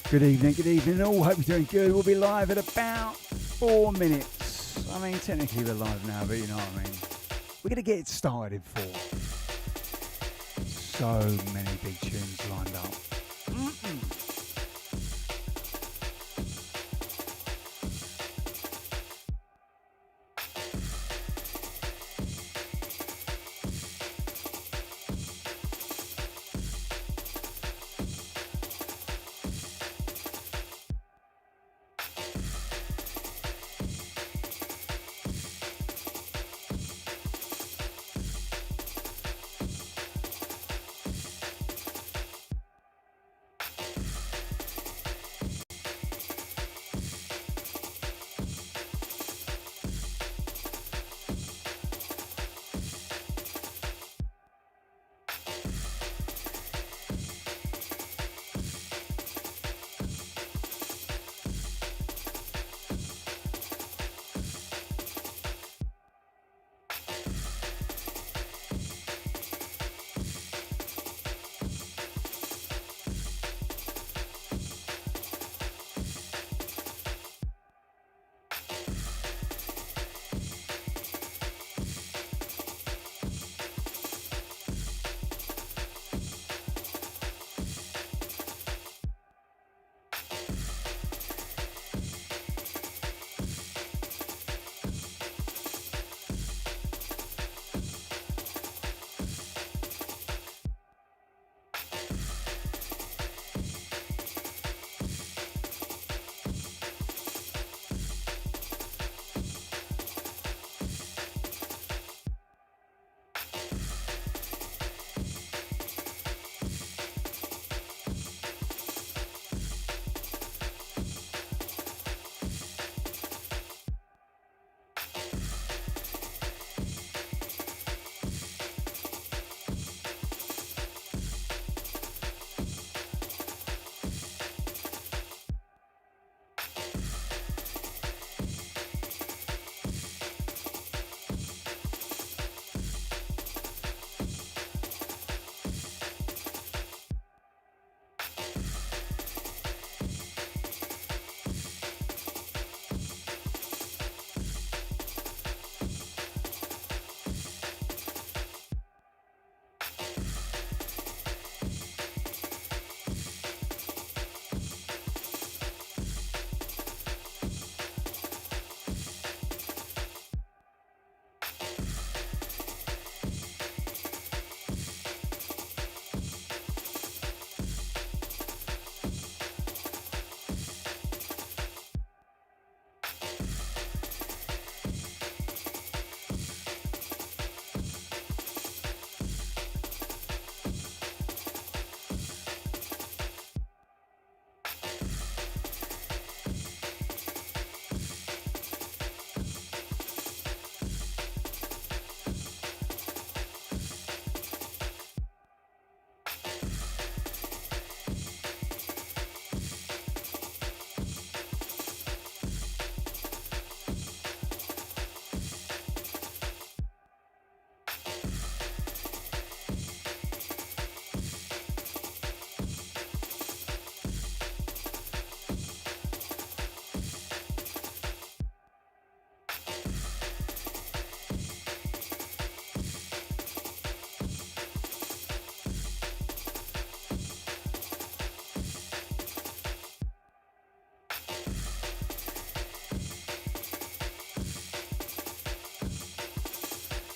Good evening all. Hope you're doing good. We'll be live at about 4 minutes. I mean, technically we're live now, but you know what I mean. We're going to get it started in 4. So many big tunes lined up.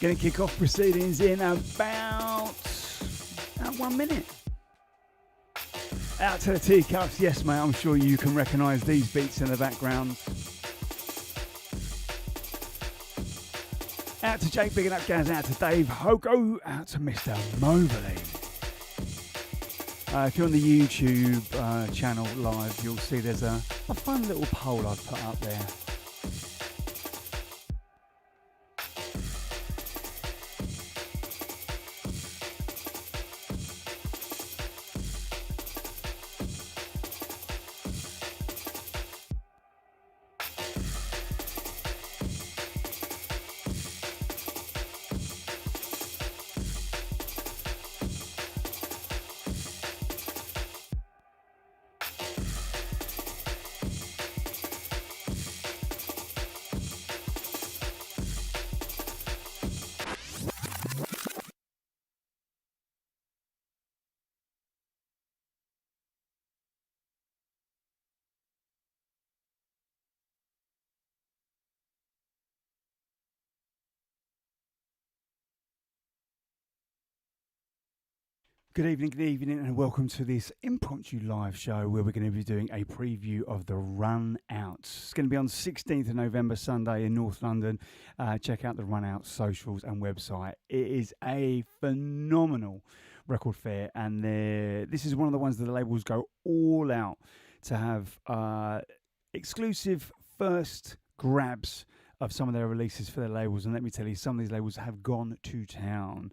Going to kick off proceedings in about 1 minute. Out to the teacups. Yes, mate, I'm sure you can recognise these beats in the background. Out to Jake, bigging up Gaz, out to Dave Hogo, out to Mr. Mobley. If you're on the YouTube channel live, you'll see there's a fun little poll I've put up there. Good evening, and welcome to this impromptu live show where we're going to be doing a preview of the Run Out. It's going to be on 16th of November, Sunday in North London. Check out the Run Out socials and website. It is a phenomenal record fair, and this is one of the ones that the labels go all out to have exclusive first grabs of some of their releases for their labels, and let me tell you, some of these labels have gone to town.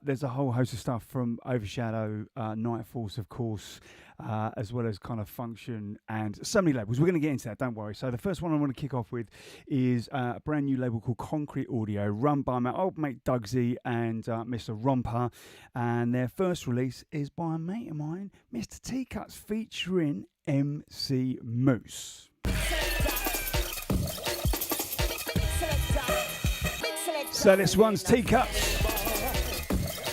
There's a whole host of stuff from Overshadow, Kniteforce, of course, as well as kind of Function, and so many labels. We're going to get into that, don't worry. So the first one I want to kick off with is a brand new label called Concrete Audio, run by my old mate Dugsy and Mr. Romper, and their first release is by a mate of mine, Mr. T-Cuts, featuring MC Moose. So this one's Teacups,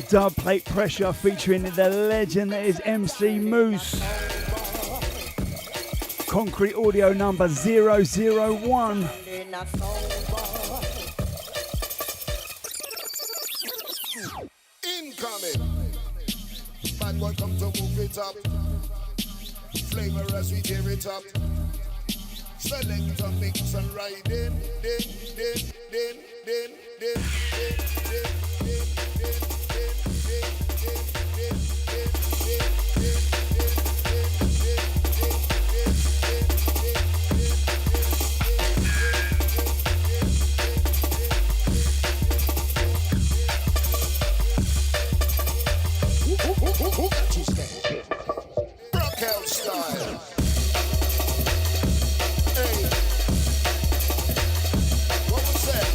dub plate pressure featuring the legend that is MC Moose. Concrete Audio number 001. Incoming. Bad boy come to move it up. Flavor as we tear it up. Select a mix and ride in. Brockel style. Hey. What was that?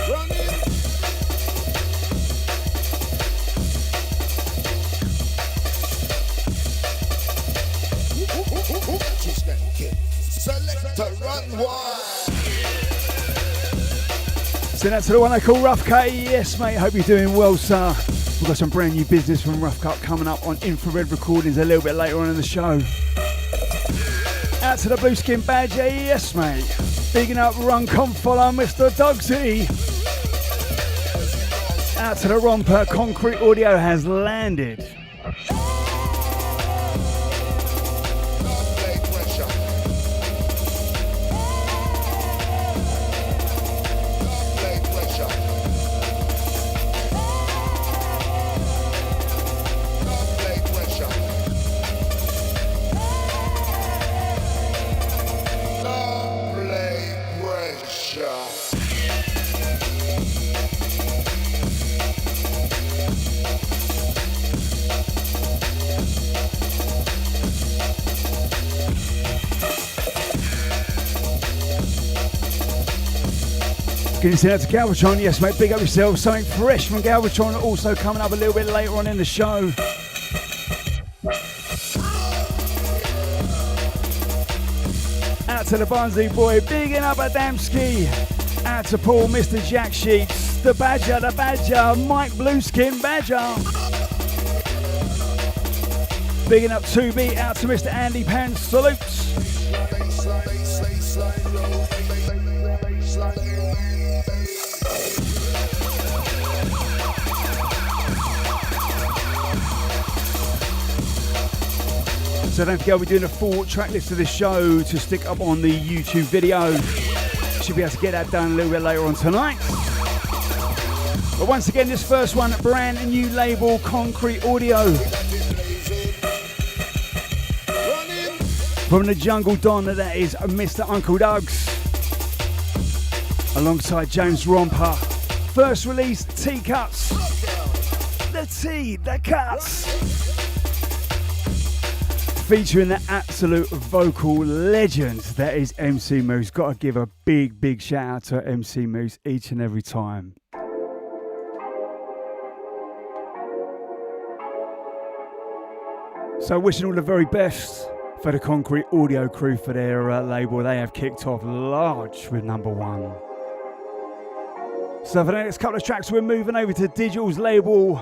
Running. Select a run one. So that's the one I call Rough Cut. Yes, mate, hope you're doing well, sir. We've got some brand new business from Rough Cut coming up on Infrared Recordings a little bit later on in the show. Out to the Blue Skin Badger, yes, mate. Bigging up Run Come Follow Mr. Dugsy. Out to the Romper, Concrete Audio has landed. Getting sent out to Galvatron, yes mate, big up yourself. Something fresh from Galvatron also coming up a little bit later on in the show. Out to the Barnsley boy, bigging up Adamski. Out to Paul, Mr. Jack Sheets, the Badger, Mike Blueskin Badger. Bigging up 2B, out to Mr. Andy Pan, salutes. So don't forget, we're doing a full track list of the show to stick up on the YouTube video. Should be able to get that done a little bit later on tonight. But once again, this first one, brand new label, Concrete Audio. From the Jungle Don, that is Mr. Uncle Doug's. Alongside James Romper. First release, T-Cuts. The Cuts. Featuring the absolute vocal legend that is MC Moose. Got to give a big shout out to MC Moose each and every time. So wishing all the very best for the Concrete Audio crew for their label. They have kicked off large with number one. So for the next couple of tracks, we're moving over to Digital's label,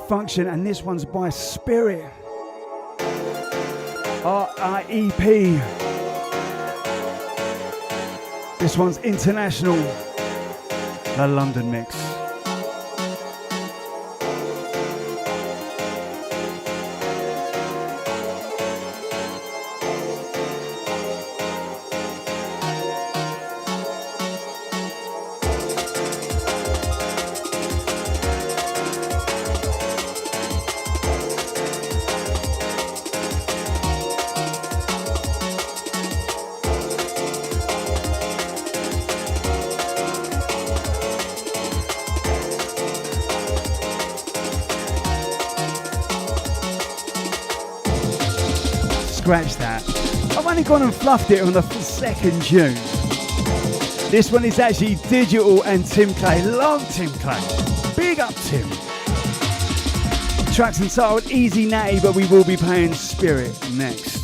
Function, and this one's by Spirit. RIEP. This one's international, the London mix. Scratch that. I've only gone and fluffed it on the second tune. This one is actually Digital and Tim Clay. Love Tim Clay. Big up Tim. Tracks entitled Easy Natty, but we will be playing Spirit next.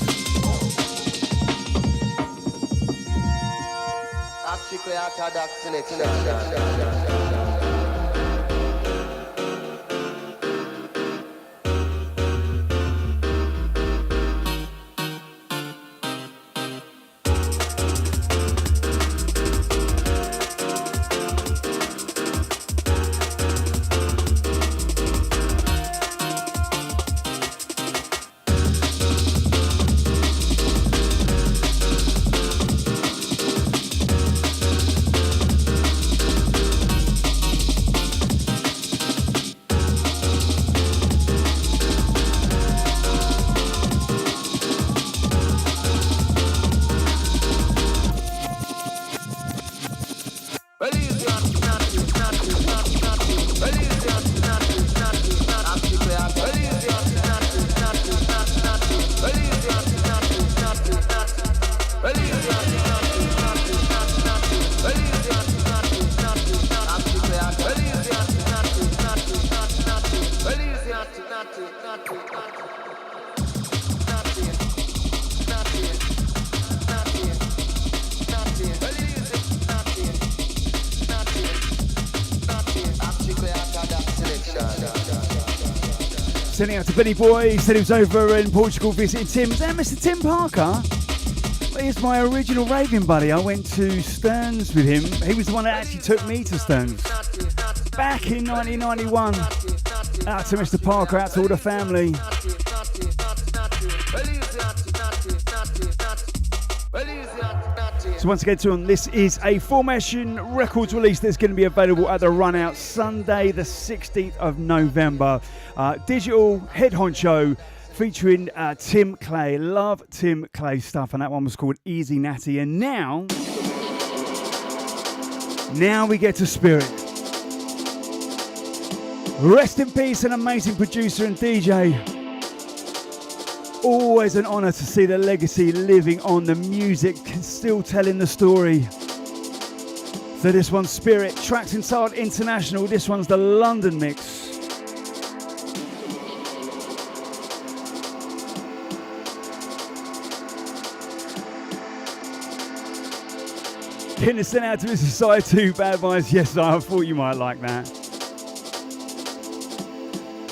Sending out to Benny Boy, he said he was over in Portugal visiting Tim. Is that Mr. Tim Parker? Well, he's my original raving buddy. I went to Stearns with him. He was the one that actually took me to Stearns back in 1991. Out to Mr. Parker, out to all the family. So once again, this is a Formation Records release that's going to be available at the Run Out Sunday, the 16th of November. Digital Head Honcho featuring Tim Clay. Love Tim Clay stuff, and that one was called Easy Natty. And now we get to Spirit. Rest in peace, an amazing producer and DJ. Always an honour to see the legacy living on, the music still telling the story. So this one's Spirit, tracks entitled International. This one's the London mix. Getting a sent out to Mr. Side 2, Bad Vibes. Yes, I thought you might like that.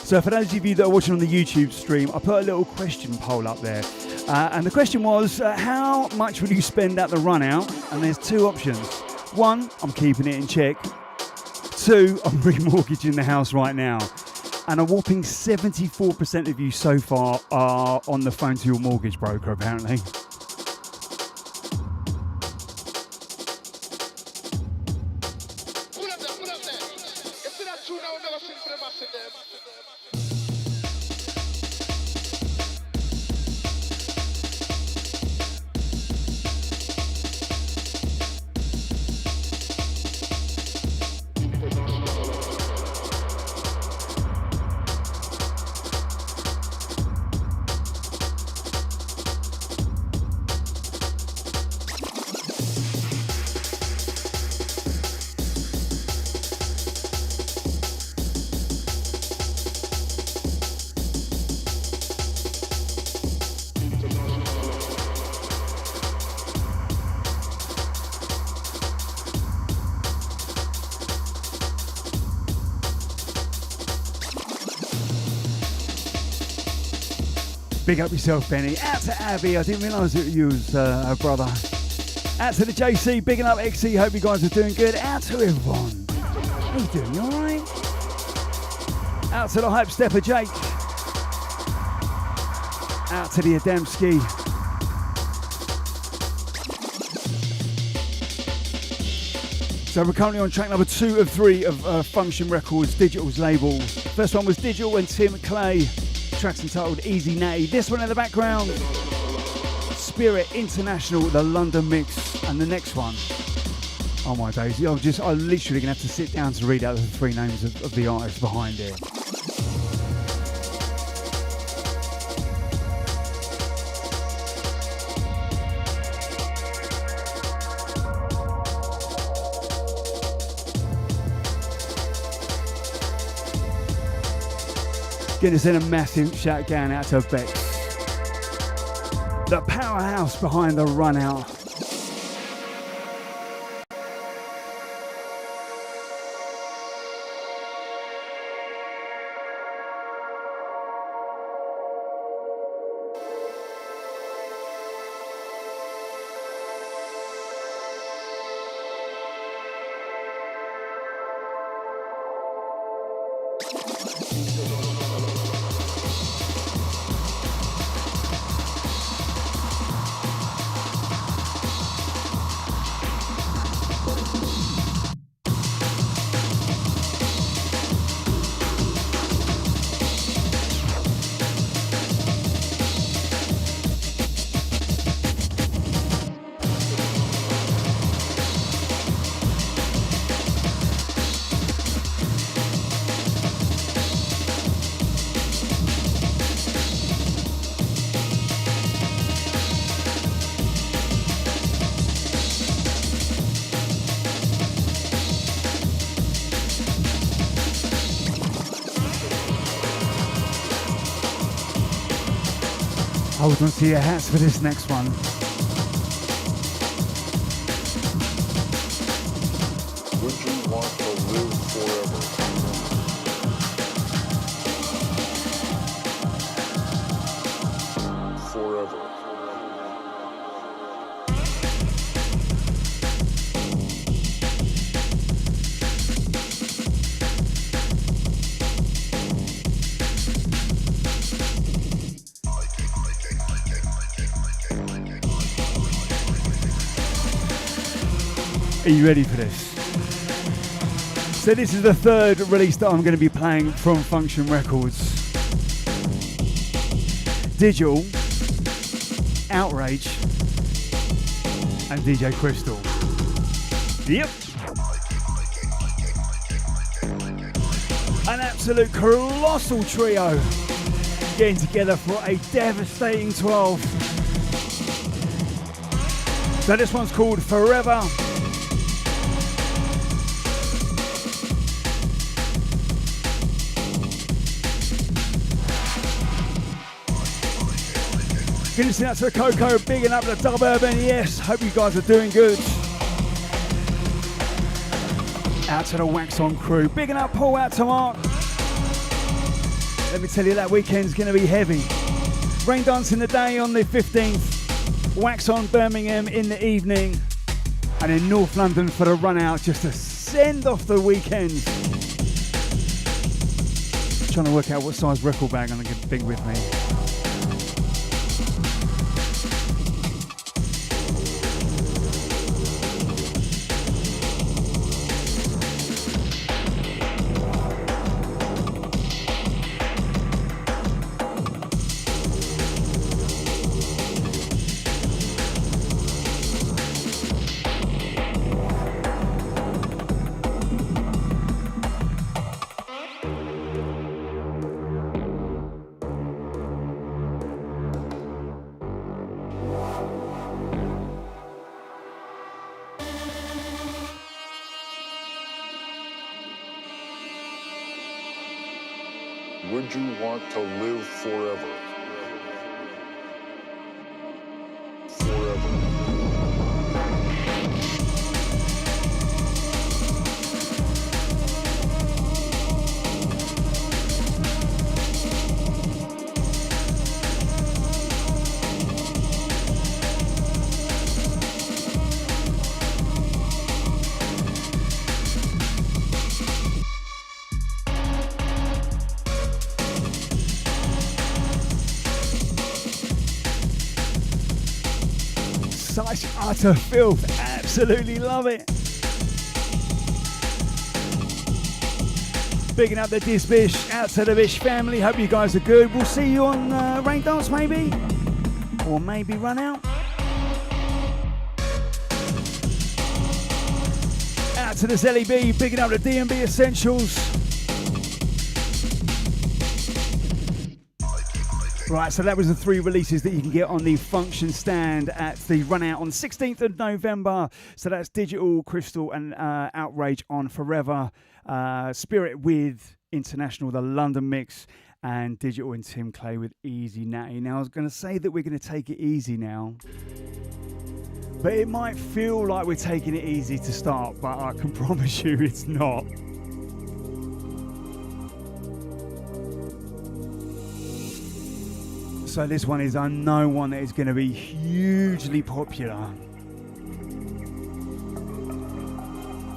So for those of you that are watching on the YouTube stream, I put a little question poll up there. And the question was, how much will you spend at the run out? And there's two options. One, I'm keeping it in check. Two, I'm remortgaging the house right now. And a whopping 74% of you so far are on the phone to your mortgage broker, apparently. Big up yourself, Benny. Out to Abby. I didn't realise that you was her brother. Out to the JC, bigging up XC, hope you guys are doing good. Out to everyone. How you doing, you alright? Out to the hype stepper Jake. Out to the Adamski. So we're currently on track number 2 of 3 of Function Records, Digital's label. First one was Digital and Tim Clay. Track's entitled Easy Natty. This one in the background, Spirit International, the London mix. And the next one, oh my days, I'm literally gonna have to sit down to read out the 3 names of the artists behind it. Gonna send a massive shout going out to Bex, the powerhouse behind the run out. Hold on to your hats for this next one. Would you want to live forever? Forever. Are you ready for this? So this is the 3rd release that I'm going to be playing from Function Records. Digital, Outrage, and DJ Crystl. Yep. An absolute colossal trio getting together for a devastating 12. So this one's called Forever. Gonna send out to the Coco, bigging up the Dub Urban, yes, hope you guys are doing good. Out to the Wax On crew, bigging up Paul, out to Mark. Let me tell you, that weekend's gonna be heavy. Rain Dance in the day on the 15th, Wax On Birmingham in the evening, and in North London for the run out just to send off the weekend. Trying to work out what size record bag I'm gonna bring with me. Would you want to live forever? Forever. such utter filth. Absolutely love it. Bigging up the Disbish, out to the Bish family. Hope you guys are good. We'll see you on Rain Dance maybe, or maybe Run Out. Out to the ZLB, bigging up the DMB Essentials. Right, so that was the 3 releases that you can get on the Function stand at the Run Out on 16th of November. So that's Digital, Crystl and Outrage on Forever. Spirit with International, the London mix, and Digital and Tim Clay with Easy Natty. Now I was going to say that we're going to take it easy now, but it might feel like we're taking it easy to start, but I can promise you it's not. So this one is, I know, one that is going to be hugely popular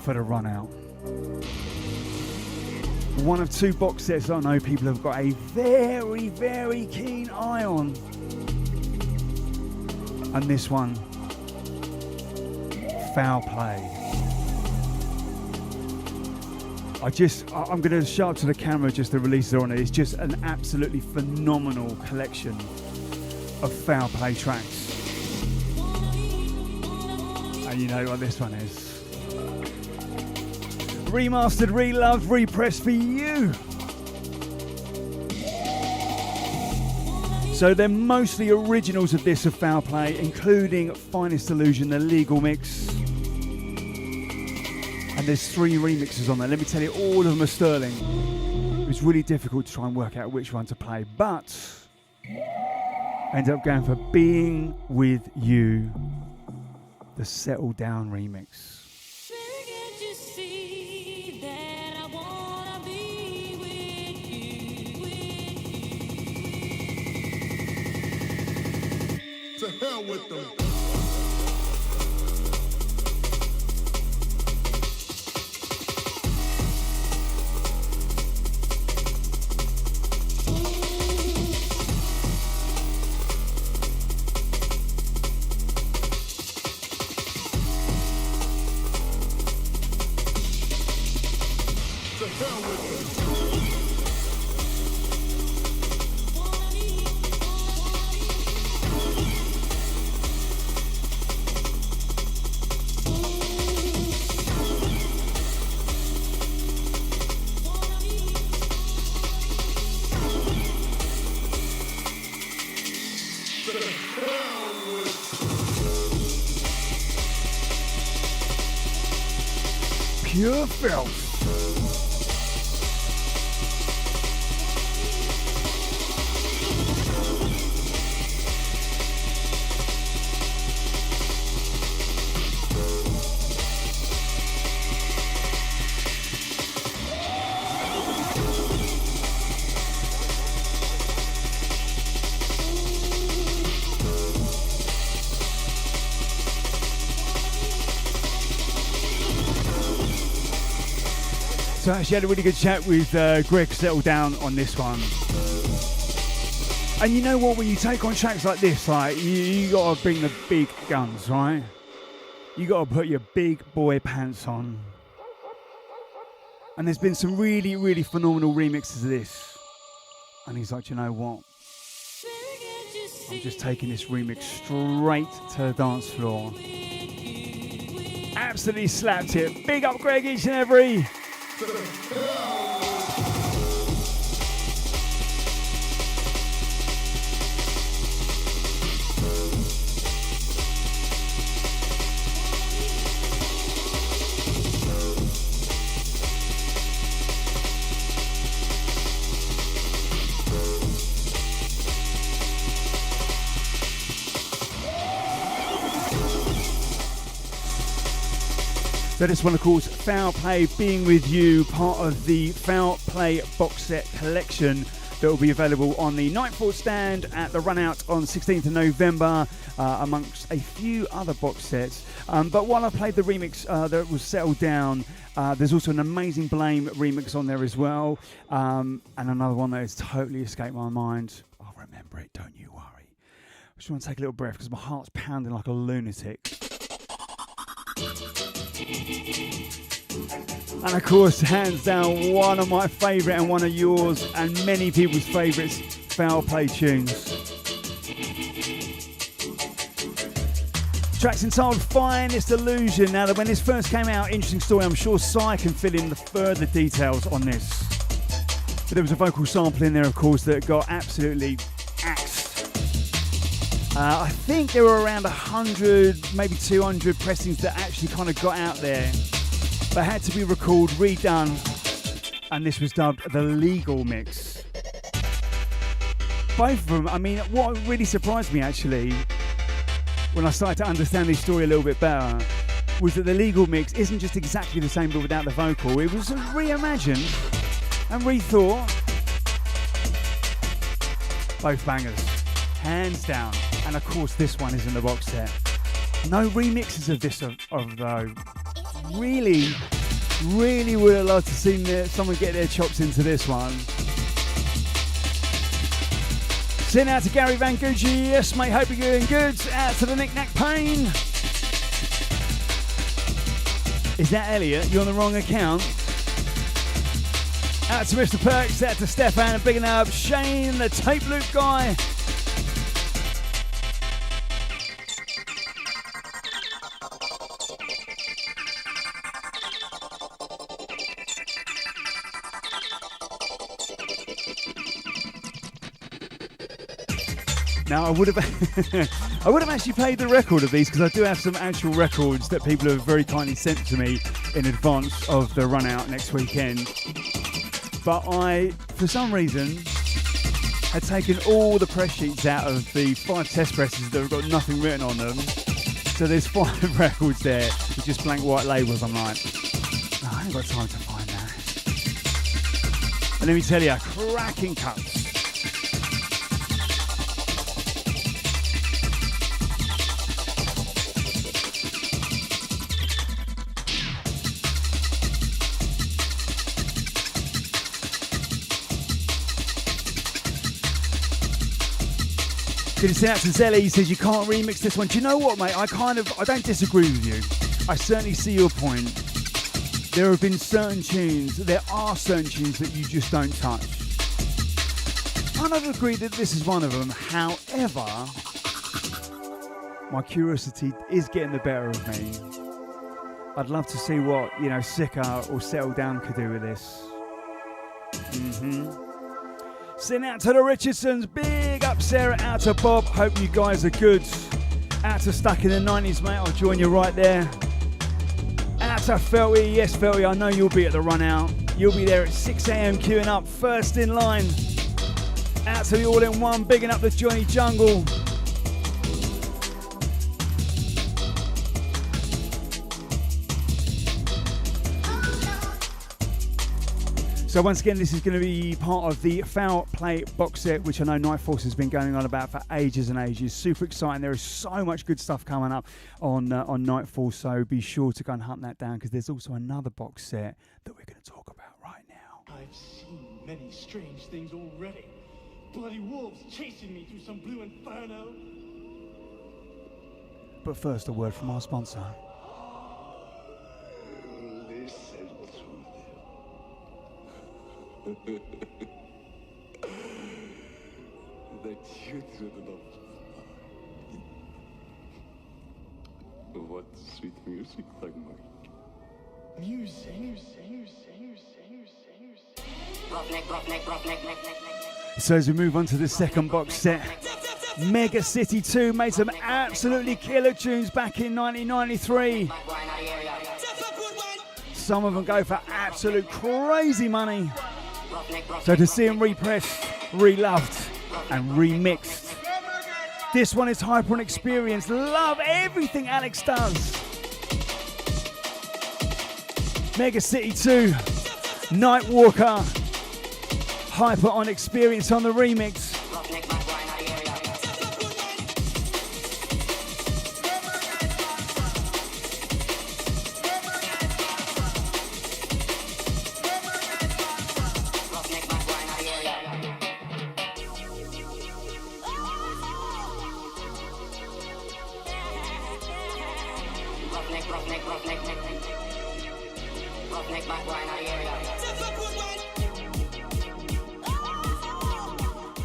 for the Run Out. One of 2 box sets that I know people have got a very, very keen eye on. And this one, Foul Play. I'm going to show up to the camera just the releases on it. It's just an absolutely phenomenal collection of Foul Play tracks. And you know what this one is. Remastered, reloved, repressed for you. So they're mostly originals of this of Foul Play, including Finest Illusion, the legal mix. And there's 3 remixes on there. Let me tell you, all of them are sterling. It was really difficult to try and work out which one to play, but I ended up going for Being With You, the Settle Down remix. To hell with them. Pure filth. So I actually had a really good chat with Greg Settle Down on this one. And you know what, when you take on tracks like this, like you gotta bring the big guns, right? You gotta put your big boy pants on. And there's been some really, really phenomenal remixes of this. And he's like, you know what? I'm just taking this remix straight to the dance floor. Absolutely slapped it. Big up Greg each and every. So this one, of course, Foul Play, Being With You, part of the Foul Play box set collection that will be available on the Kniteforce stand at the Run Out on 16th of November, amongst a few other box sets. But while I played the remix that was Settled Down, there's also an Amazing Blame remix on there as well, and another one that has totally escaped my mind. I'll remember it, don't you worry. Just want to take a little breath because my heart's pounding like a lunatic. And of course, hands down, one of my favourite and one of yours and many people's favourites, Foul Play tunes. Track's entitled Finest Illusion. Now, when this first came out, interesting story, I'm sure Sai can fill in the further details on this. But there was a vocal sample in there, of course, that got absolutely axed. I think there were around 100, maybe 200 pressings that actually kind of got out there. But had to be recorded, redone, and this was dubbed the legal mix. Both of them, I mean, what really surprised me actually, when I started to understand this story a little bit better, was that the legal mix isn't just exactly the same but without the vocal. It was reimagined and rethought. Both bangers, hands down. And of course this one is in the box set. No remixes of this though. Really would have loved to see someone get their chops into this one. Send out to Gary Van Gucci, yes mate, hope you're doing good. Out to the Knick Knack Pain. Is that Elliot? You're on the wrong account. Out to Mr. Perks, out to Stefan, and bigging up Shane, the tape loop guy. Now I would have actually played the record of these because I do have some actual records that people have very kindly sent to me in advance of the run out next weekend. But I, for some reason, had taken all the press sheets out of the 5 test presses that have got nothing written on them. So there's 5 records there with just blank white labels. I'm like, oh, I ain't got time to find that. And let me tell you, cracking cuts. Gonna send out to Zelly, he says you can't remix this one. Do you know what, mate? I don't disagree with you. I certainly see your point. There are certain tunes that you just don't touch. And I've agreed that this is one of them. However, my curiosity is getting the better of me. I'd love to see what, Sicker or Settle Down could do with this. Send out to the Richardsons, big up Sarah, out to Bob, hope you guys are good. Out to Stuck in the 90s, mate, I'll join you right there. Out to Felty, yes Felty, I know you'll be at the run out. You'll be there at 6 a.m. queuing up, first in line. Out to the all-in-one, bigging up the Johnny Jungle. So once again, this is going to be part of the Foul Play box set, which I know Kniteforce has been going on about for ages and ages. Super exciting. There is so much good stuff coming up on Kniteforce, so be sure to go and hunt that down because there's also another box set that we're going to talk about right now. I've seen many strange things already. Bloody wolves chasing me through some blue inferno. But first, a word from our sponsor. The children of what sweet music like mine. So as we move on to the second box set, Mega City 2 made some absolutely killer tunes back in 1993. Some of them go for absolute crazy money. So to see them repressed, reloved, and remixed. This one is hyper and experienced. Love everything Alex does. Mega City 2, Nightwalker, hyper on experience on the remix.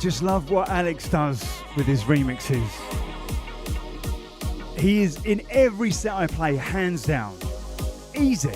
Just love what Alex does with his remixes. He is in every set I play, hands down. Easy.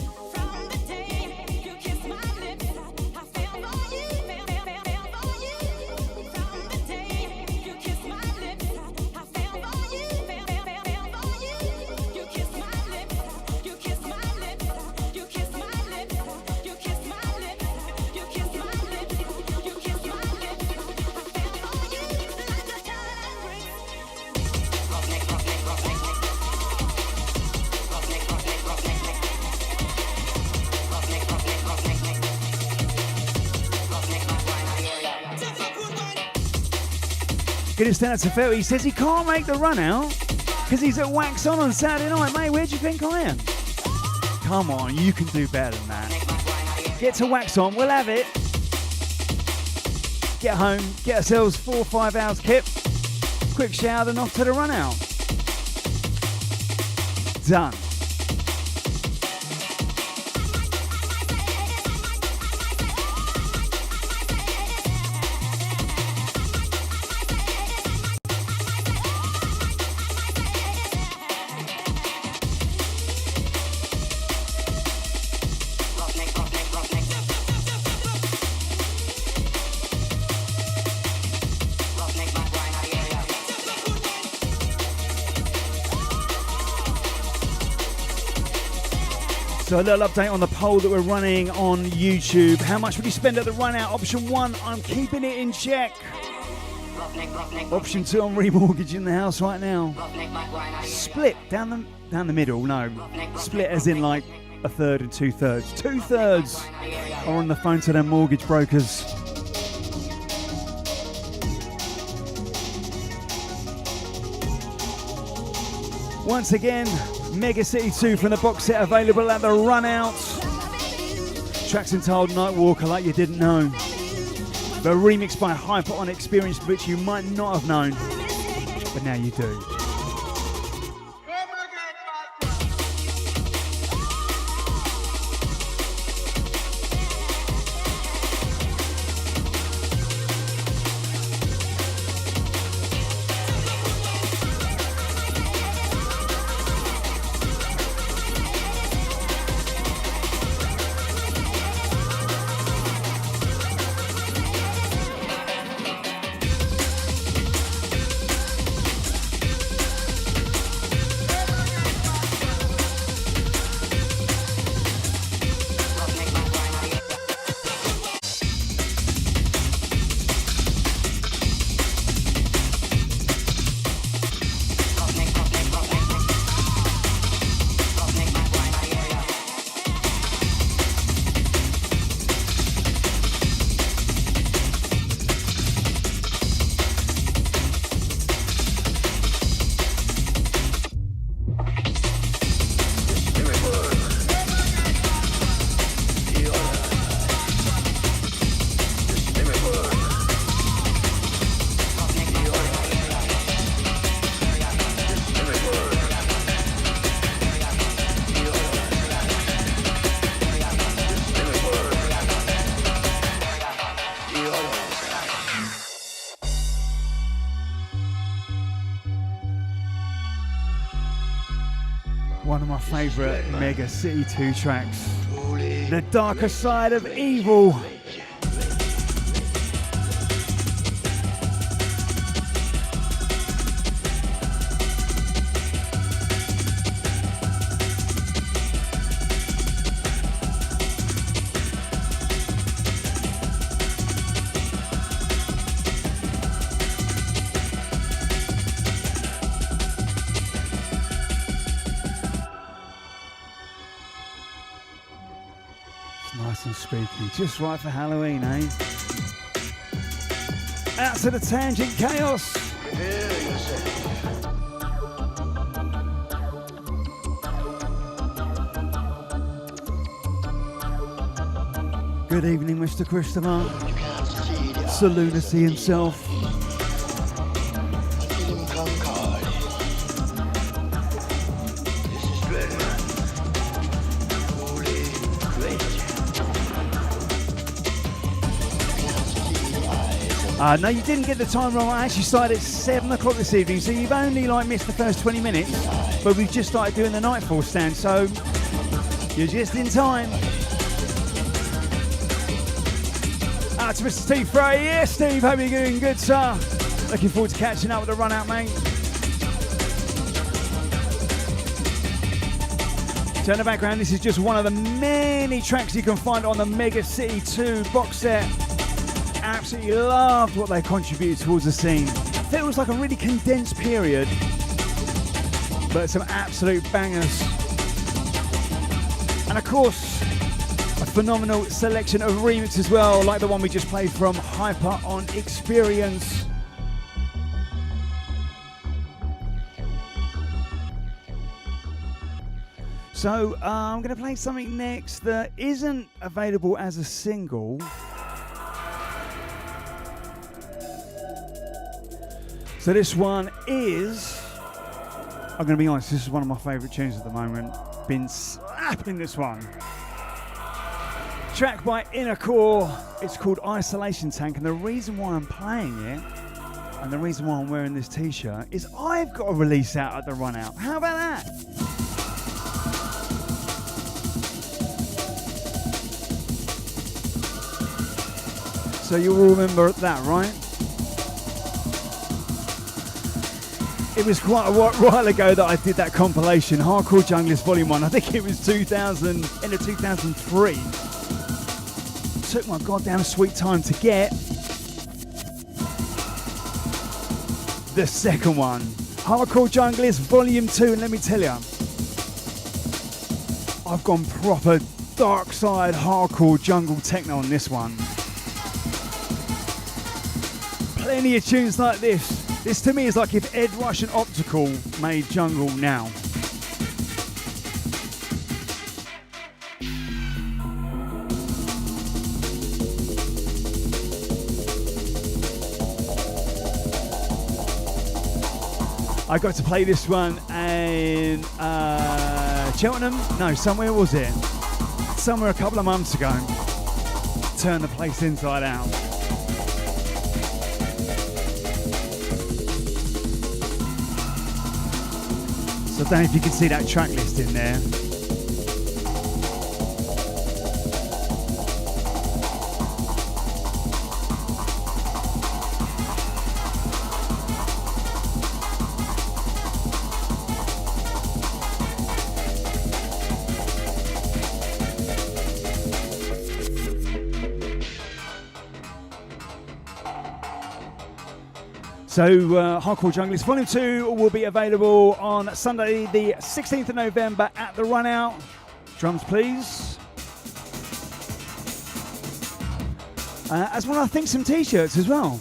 Get it stand to Phil. He says he can't make the run out because he's at Wax On Saturday night. Mate, where do you think I am? Come on, you can do better than that. Get to Wax On, we'll have it. Get home, get ourselves 4 or 5 hours kip. Quick shower, then off to the run out. Done. So a little update on the poll that we're running on YouTube. How much would you spend at the run out? Option 1, I'm keeping it in check. Option 2, I'm remortgaging the house right now. Split down the middle. No, split as in like a third and 2/3. 2/3 are on the phone to their mortgage brokers. Once again, Mega City 2 from the box set available at the run out. Tracks entitled Nightwalker, like you didn't know. The remix by Hyper on Experience, which you might not have known, but now you do. One of my favourite Mega City 2 tracks. The Darker Side of Evil. Nice and spooky, just right for Halloween, eh? Out to the Tangent Chaos. Good evening, Mr. Christopher. Sir Lunacy himself. No, you didn't get the time wrong. I actually started at 7 o'clock this evening, so you've only missed the first 20 minutes, but we've just started doing the Kniteforce stand, so you're just in time. Out to Mr. Steve Frey. Yeah, Steve, hope you're doing good, sir. Looking forward to catching up with the run out, mate. So in the background, this is just one of the many tracks you can find on the Mega City 2 box set. Absolutely loved what they contributed towards the scene. Feels like a really condensed period, but some absolute bangers. And of course, a phenomenal selection of remixes as well, like the one we just played from Hyper on Experience. So I'm going to play something next that isn't available as a single. So this one is, I'm going to be honest, this is one of my favourite tunes at the moment. Been slapping this one. Track by InnerCore. It's called Isolation Tank, and the reason why I'm playing it and the reason why I'm wearing this t-shirt is I've got a release out at the run out. How about that? So you all remember that, right? It was quite a while ago that I did that compilation, Hardcore Junglist Volume 1. I think it was 2003. Took my goddamn sweet time to get the second one. Hardcore Junglist Volume 2, and let me tell you, I've gone proper dark side hardcore jungle techno on this one. Plenty of tunes like this. This to me is like if Ed Rush and Optical made jungle now. I got to play this one in Cheltenham. No, somewhere was it? Somewhere a couple of months ago. Turn the place inside out. So I don't know if you can see that track list in there. So Hardcore Junglist Volume 2 will be available on Sunday the 16th of November at the Run Out. Drums please. As well, I think some t-shirts as well.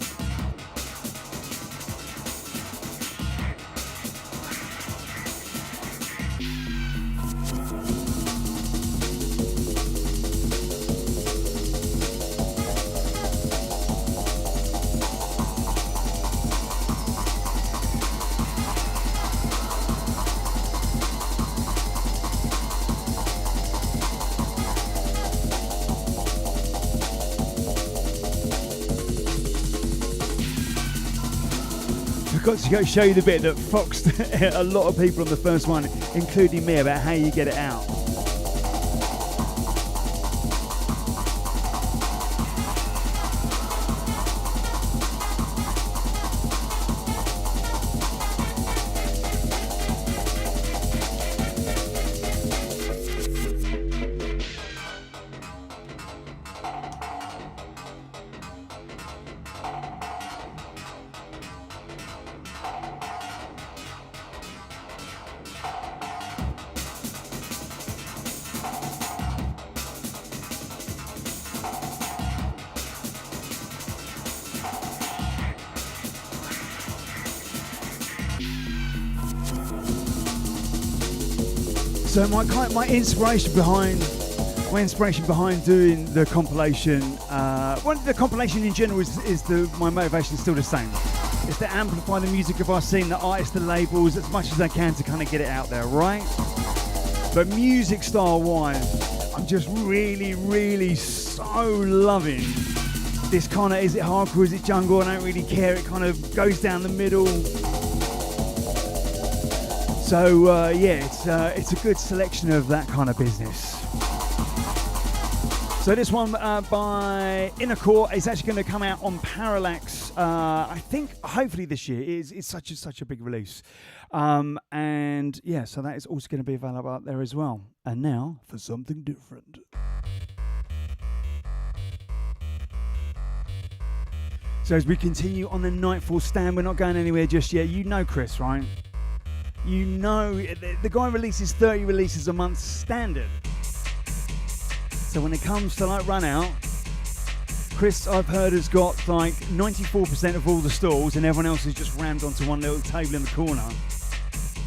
Got to go show you the bit that foxed a lot of people on the first one, including me, about how you get it out. So my inspiration behind doing the compilation, the compilation in general my motivation is still the same. It's to amplify the music of our scene, the artists, the labels, as much as I can to kind of get it out there, right? But music style wise, I'm just really, really so loving this kind of, is it hardcore, is it jungle? I don't really care. It kind of goes down the middle. So yeah, it's a good selection of that kind of business. So this one by InnerCore is actually going to come out on Parallax. I think hopefully this year. It's such a big release. And yeah, so that is also going to be available out there as well. And now for something different. So as we continue on the Kniteforce stand, we're not going anywhere just yet. You know Chris, right? You know the guy releases 30 releases a month standard. So when it comes to like run out, Chris, I've heard, has got like 94% of all the stalls and everyone else is just rammed onto one little table in the corner.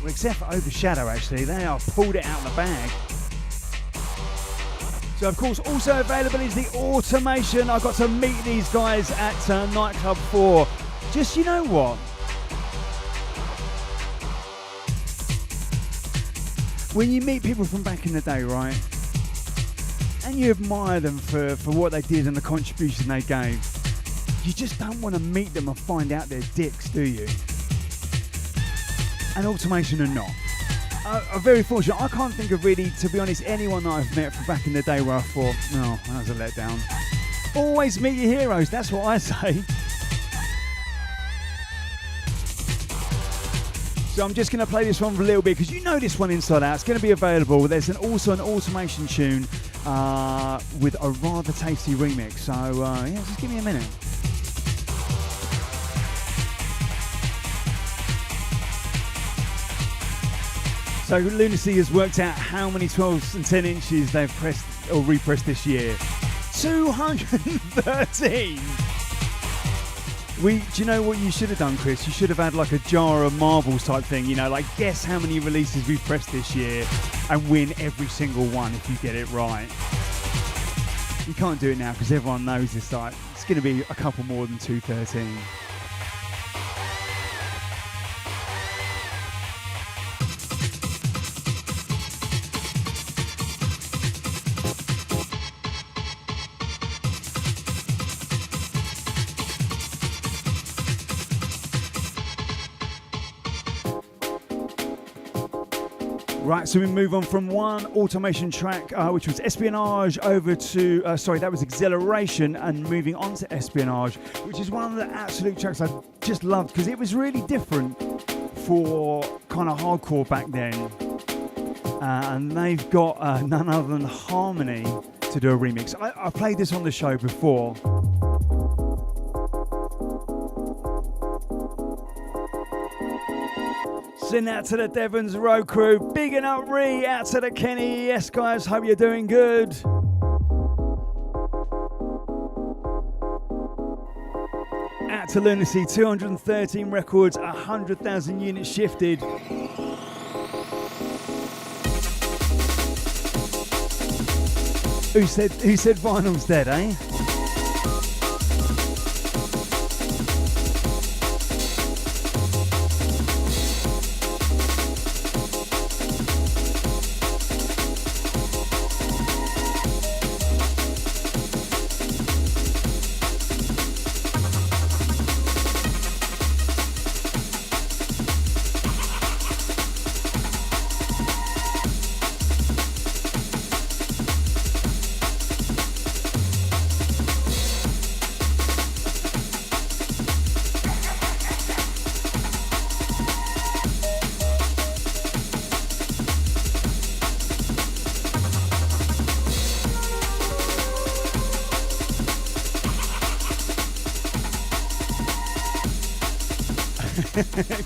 Well, except for Overshadow, actually. They are pulled it out of the bag. So, of course, also available is the automation. I got to meet these guys at Nightclub 4. Just, you know what? When you meet people from back in the day, right? And you admire them for what they did and the contribution they gave, you just don't want to meet them and find out they're dicks, do you? And automation are not. I'm very fortunate. I can't think of really, to be honest, anyone that I've met from back in the day where I thought, no, that was a letdown. Always meet your heroes, that's what I say. So I'm just going to play this one for a little bit because you know this one inside out. It's going to be available. There's also an automation tune with a rather tasty remix. So yeah, just give me a minute. So Lunacy has worked out how many 12s and 10 inches they've pressed or repressed this year. 213! Do you know what you should have done, Chris? You should have had like a jar of marbles type thing, you know, like guess how many releases we've pressed this year and win every single one if you get it right. You can't do it now because everyone knows it's like, it's going to be a couple more than 213. Right, so we move on from one automation track, which was Espionage, over to, that was Exhilaration, and moving on to Espionage, which is one of the absolute tracks I just loved, because it was really different for kind of hardcore back then. And they've got none other than Harmony to do a remix. I played this on the show before. Send out to the Devon's Road crew. Bigging up Ree. Out to the Kenny. Yes, guys. Hope you're doing good. Out to Lunacy. 213 records. 100,000 units shifted. Who said vinyl's dead, eh?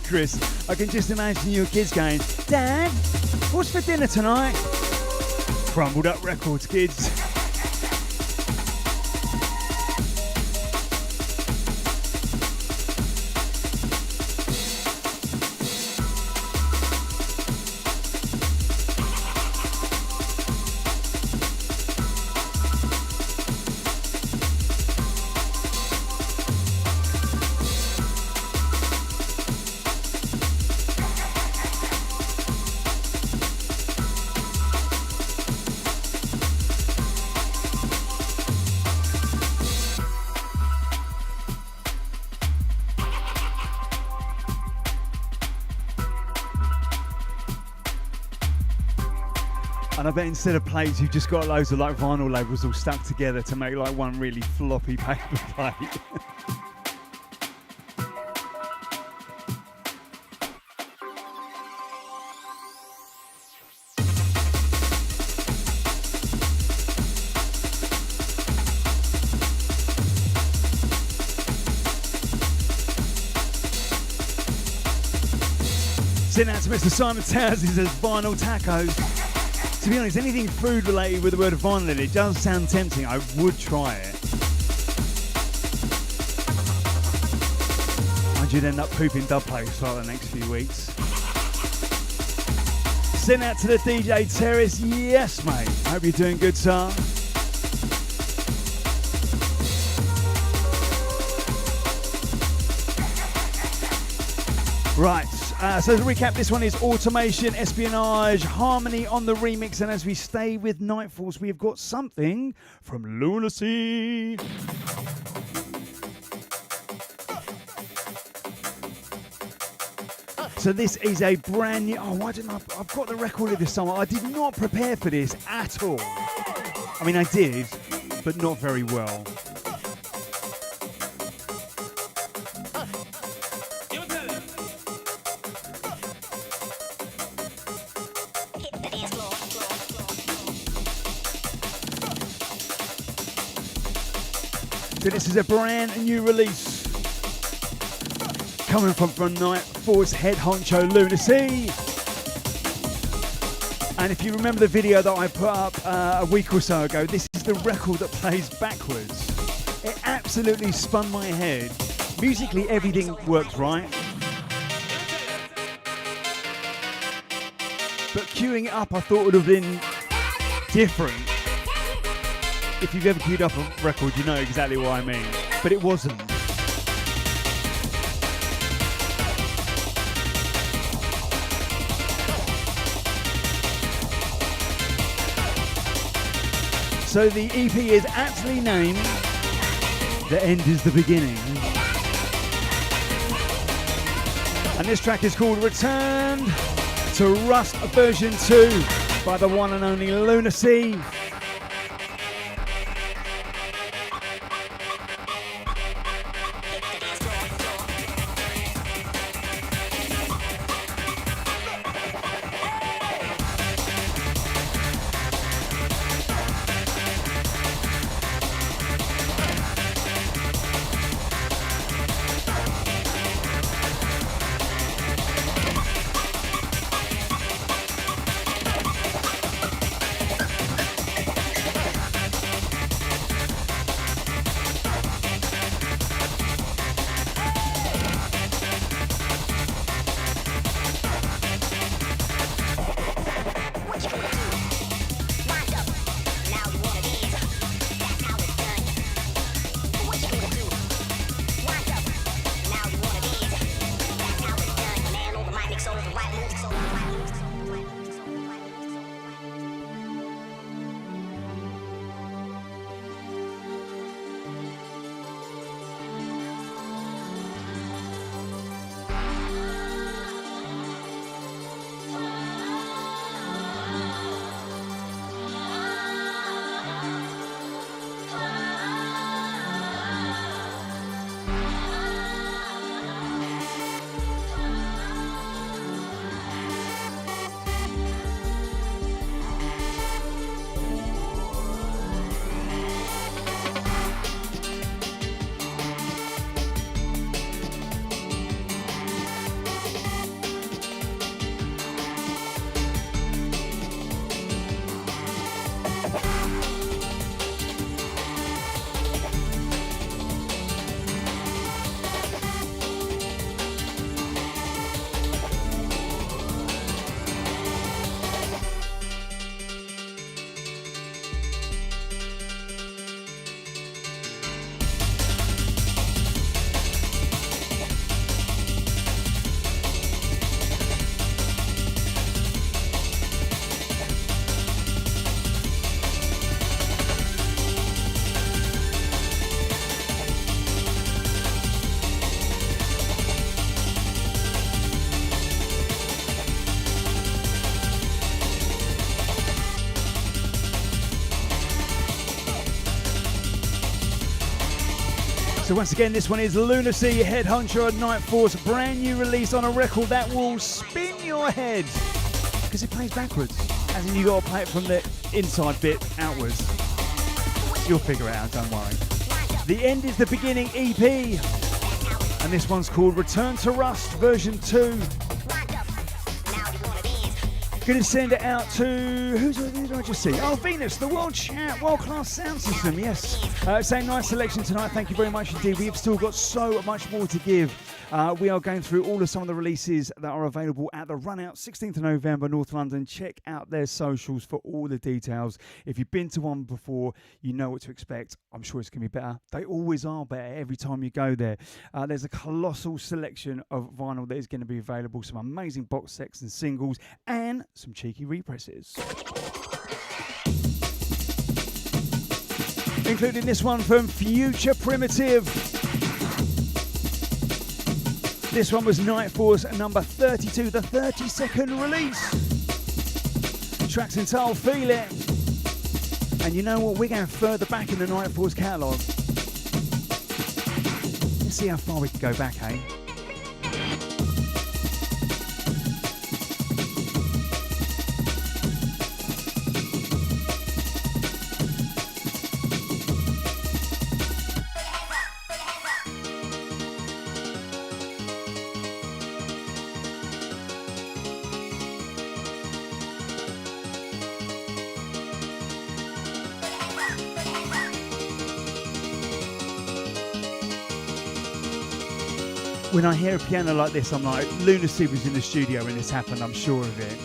Chris, I can just imagine your kids going, Dad, what's for dinner tonight? Crumbled up records, kids. And I bet instead of plates, you've just got loads of like vinyl labels all stuck together to make like one really floppy paper plate. Sitting out to Mr. Simon Towers, he says vinyl tacos. To be honest, anything food related with the word vinyl in it does sound tempting. I would try it. You'd end up pooping dub plates for the next few weeks. Send out to the DJ Terrace. Yes, mate. Hope you're doing good, sir. Right. So to recap, this one is Automation, Espionage, Harmony on the remix, and as we stay with Kniteforce, we have got something from Lunacy. So this is a brand new... Oh, why didn't I've got the record of this song. I did not prepare for this at all. I mean, I did, but not very well. So this is a brand new release coming from Kniteforce head honcho Lunacy. And if you remember the video that I put up a week or so ago, this is the record that plays backwards. It absolutely spun my head. Musically, everything works right. But queuing it up, I thought would have been different. If you've ever queued up a record, you know exactly what I mean. But it wasn't. So the EP is aptly named The End is the Beginning. And this track is called Returned to Rust version 2 by the one and only Lunacy. So once again, this one is Lunacy, Head Hunter and Kniteforce, brand new release on a record that will spin your head because it plays backwards, as in you got to play it from the inside bit outwards. You'll figure it out, don't worry. The End is the Beginning EP, and this one's called Return to Rust version 2. Gonna send it out to who did I just see? Oh, Venus, the world class sound system. Yes, saying nice selection tonight. Thank you very much indeed. We've still got so much more to give. We are going through all of some of the releases that are available at the Run Out, 16th of November, North London. Check out their socials for all the details. If you've been to one before, you know what to expect. I'm sure it's going to be better. They always are better every time you go there. There's a colossal selection of vinyl that is going to be available, some amazing box sets and singles, and some cheeky represses. Including this one from Future Primitive. This one was Nightforce number 32, the 32nd release. Tracks entitled Feel It. And you know what? We're going further back in the Nightforce catalogue. Let's see how far we can go back, eh? When I hear a piano like this, I'm like, Lunacy was in the studio when this happened, I'm sure of it.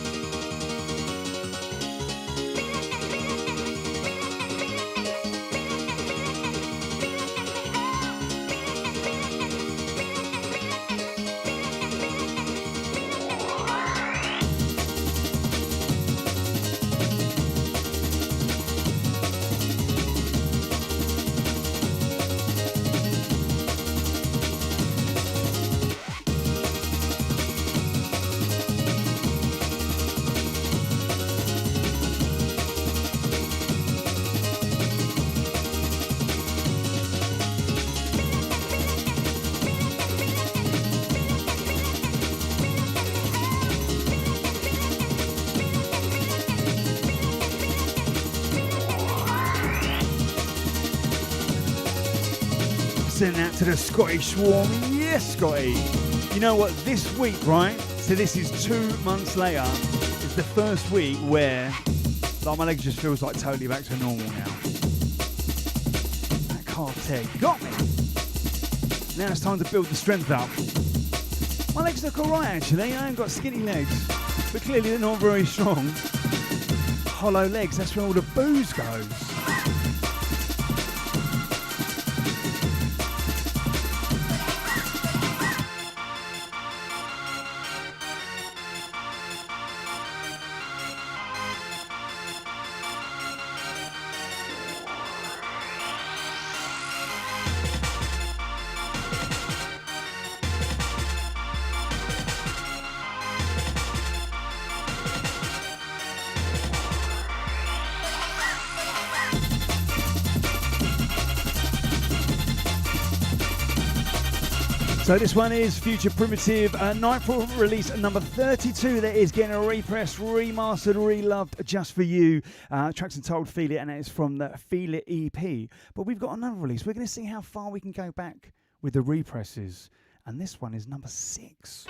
Sending out to the Scottish Swarm. Yes, Scotty. You know what? This week, right? So this is 2 months later. It's the first week where like, my leg just feels like totally back to normal now. That calf tag got me. Now it's time to build the strength up. My legs look alright actually. I ain't got skinny legs, but clearly they're not very strong. Hollow legs, that's where all the booze goes. So this one is Future Primitive, Nightfall release number 32 that is getting a repressed, remastered, reloved just for you. Tracks entitled Feel It, and that is from the Feel It EP. But we've got another release. We're going to see how far we can go back with the represses. And this one is number 6.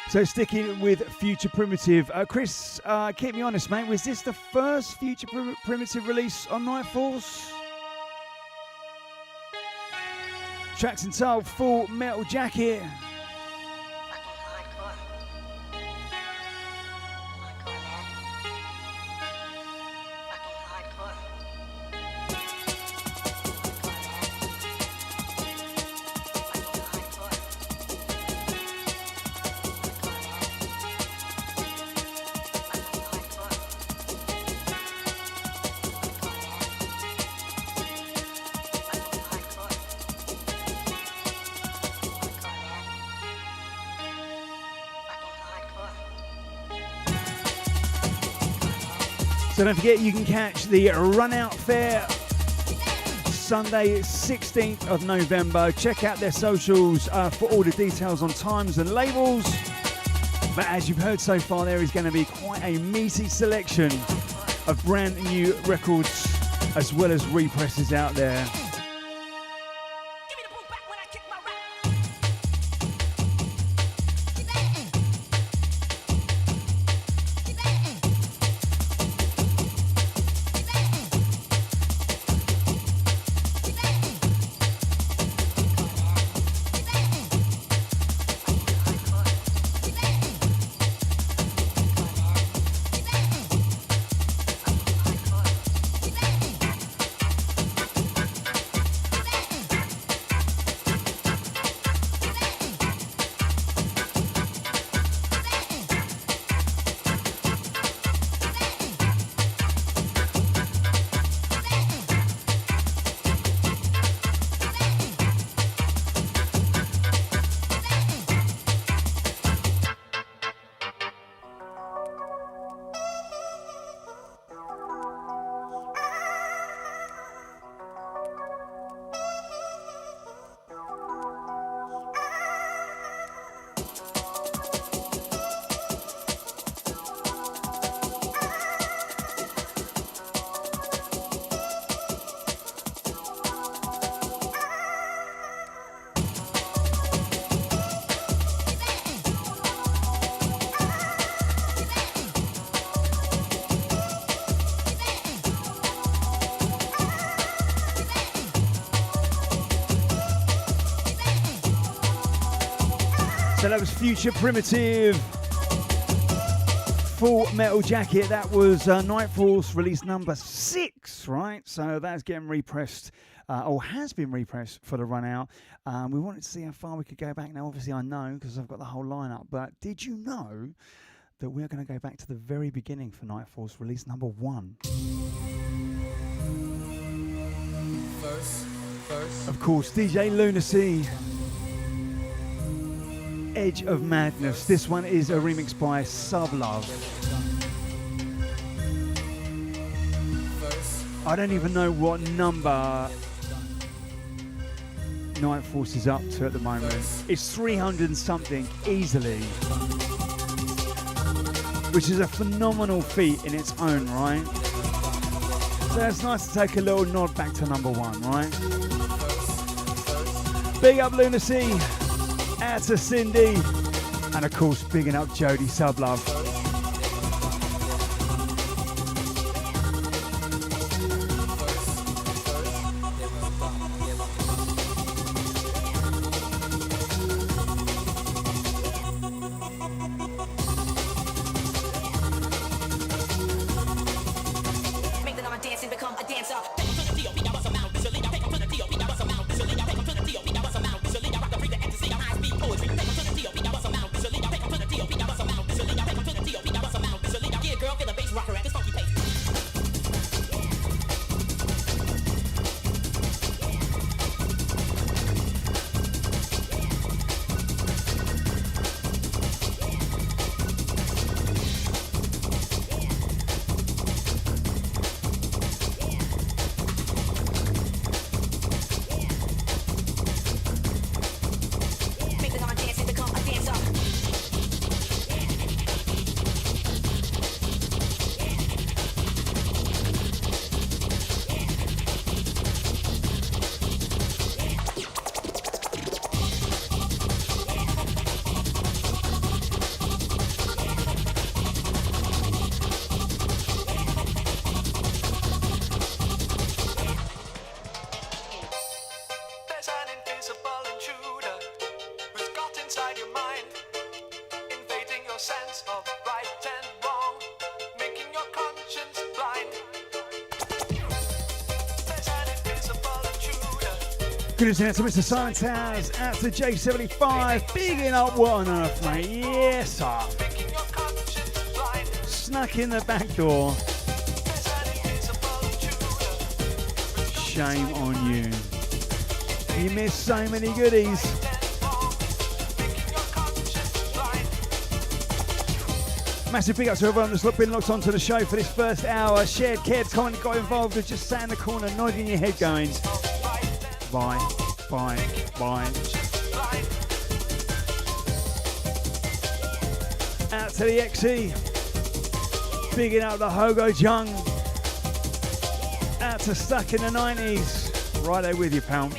So sticking with Future Primitive. Chris, keep me honest, mate. Was this the first Future Primitive release on Nightforce? Tracks entitled Full Metal Jacket. So don't forget, you can catch the Run Out Fair Sunday, 16th of November. Check out their socials for all the details on times and labels. But as you've heard so far, there is going to be quite a meaty selection of brand new records as well as represses out there. So that was Future Primitive, Full Metal Jacket. That was Kniteforce release number 6, right? So that's getting repressed, or has been repressed for the run out. We wanted to see how far we could go back. Now, obviously, I know because I've got the whole lineup, but did you know that we're going to go back to the very beginning for Kniteforce release number 1? First. Of course, DJ Lunacy. Edge of Madness. This one is a remix by Sublove. I don't even know what number Kniteforce is up to at the moment. It's 300 and something easily, which is a phenomenal feat in its own right. So it's nice to take a little nod back to number 1, right? Big up Lunacy. Out to Cindy, and of course bigging up Jody Sublove. Good evening to Mr. Silent Towers, out to J75, bigging up what on earth, mate, yes sir. Snuck in the back door. Shame on you. You missed so many goodies. Massive big up to everyone that's been locked onto the show for this first hour. Shared Kebs, comment, got involved, or just sat in the corner nodding your head going, Out to the XE. Bigging up the Hogo Jung. Out to Stuck in the 90s. Right there with you, pal.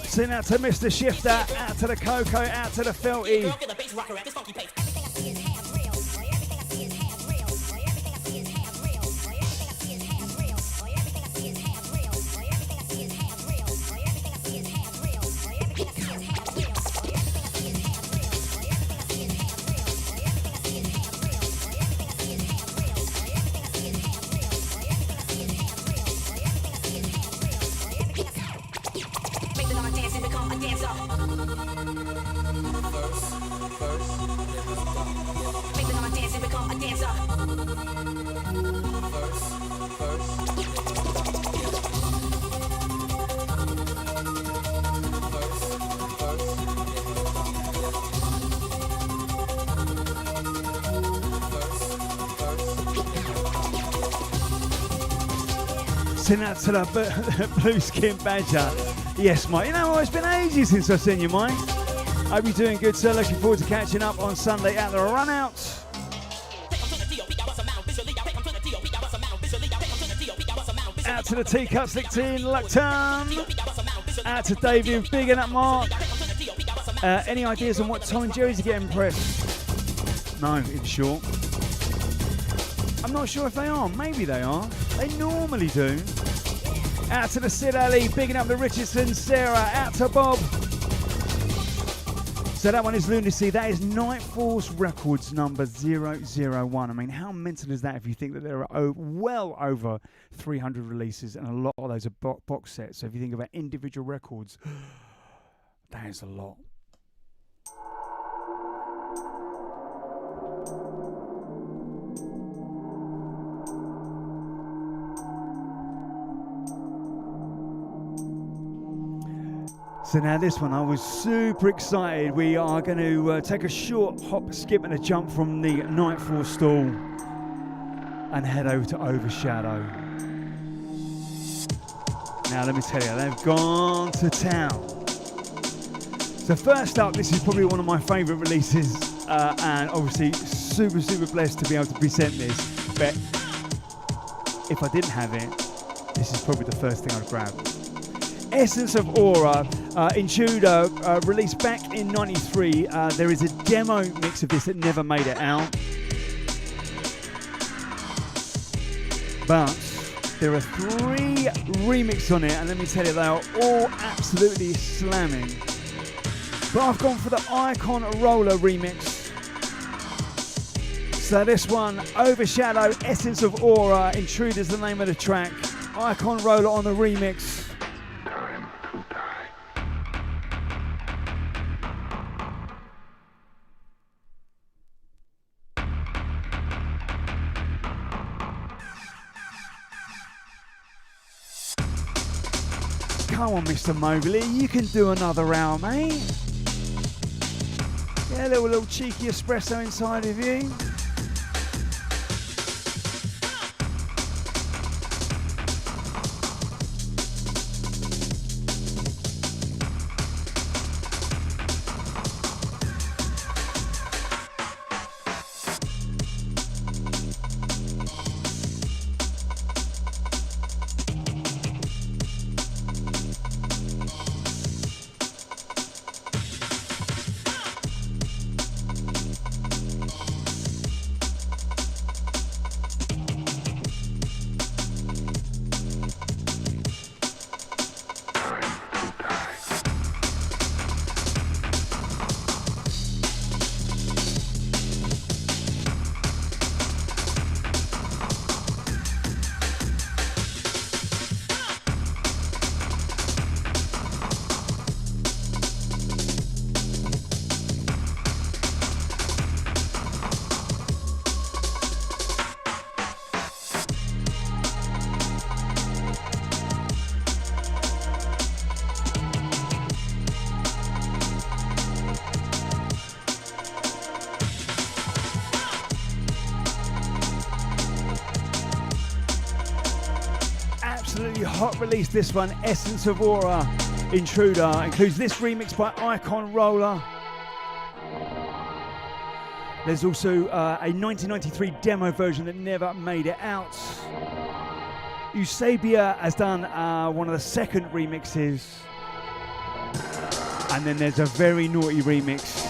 Send out to Mr. Shifter, out to the Coco, out to the Felty. Send out to the blue skin badger. Yes, mate. You know what? It's been ages since I've seen you, mate. Hope you're doing good, sir. Looking forward to catching up on Sunday at the run out. Out to the Teacup 16, Luckton. Out to David, bigging up Mark. Any ideas on what Tom and Jerry's are getting pressed? No, in short. I'm not sure if they are. Maybe they are. They normally do. Out to the Sid Ali, bigging up the Richardson, Sarah. Out to Bob. So that one is Lunacy. That is Kniteforce Records number 001. I mean, how mental is that if you think that there are well over 300 releases and a lot of those are box sets. So if you think about individual records, that is a lot. So now this one, I was super excited. We are going to take a short hop, skip and a jump from the Kniteforce stall and head over to Overshadow. Now let me tell you, they've gone to town. So first up, this is probably one of my favourite releases and obviously super blessed to be able to present this. But if I didn't have it, this is probably the first thing I'd grab. Essence of Aura, Intruder, released back in '93. There is a demo mix of this that never made it out. But there are 3 remixes on it, and let me tell you, they are all absolutely slamming. But I've gone for the Icon Roller remix. So this one, Overshadow, Essence of Aura, Intruder is the name of the track. Icon Roller on the remix. Come on, Mr. Mowgli, you can do another round, mate. Yeah, a little cheeky espresso inside of you. hot release, this one, Essence of Aura Intruder. Includes this remix by Icon Roller. There's also a 1993 demo version that never made it out. Eusebia has done one of the second remixes. And then there's a very naughty remix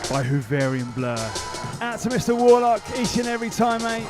by Hooverian Blur. Out to Mr. Warlock each and every time, mate.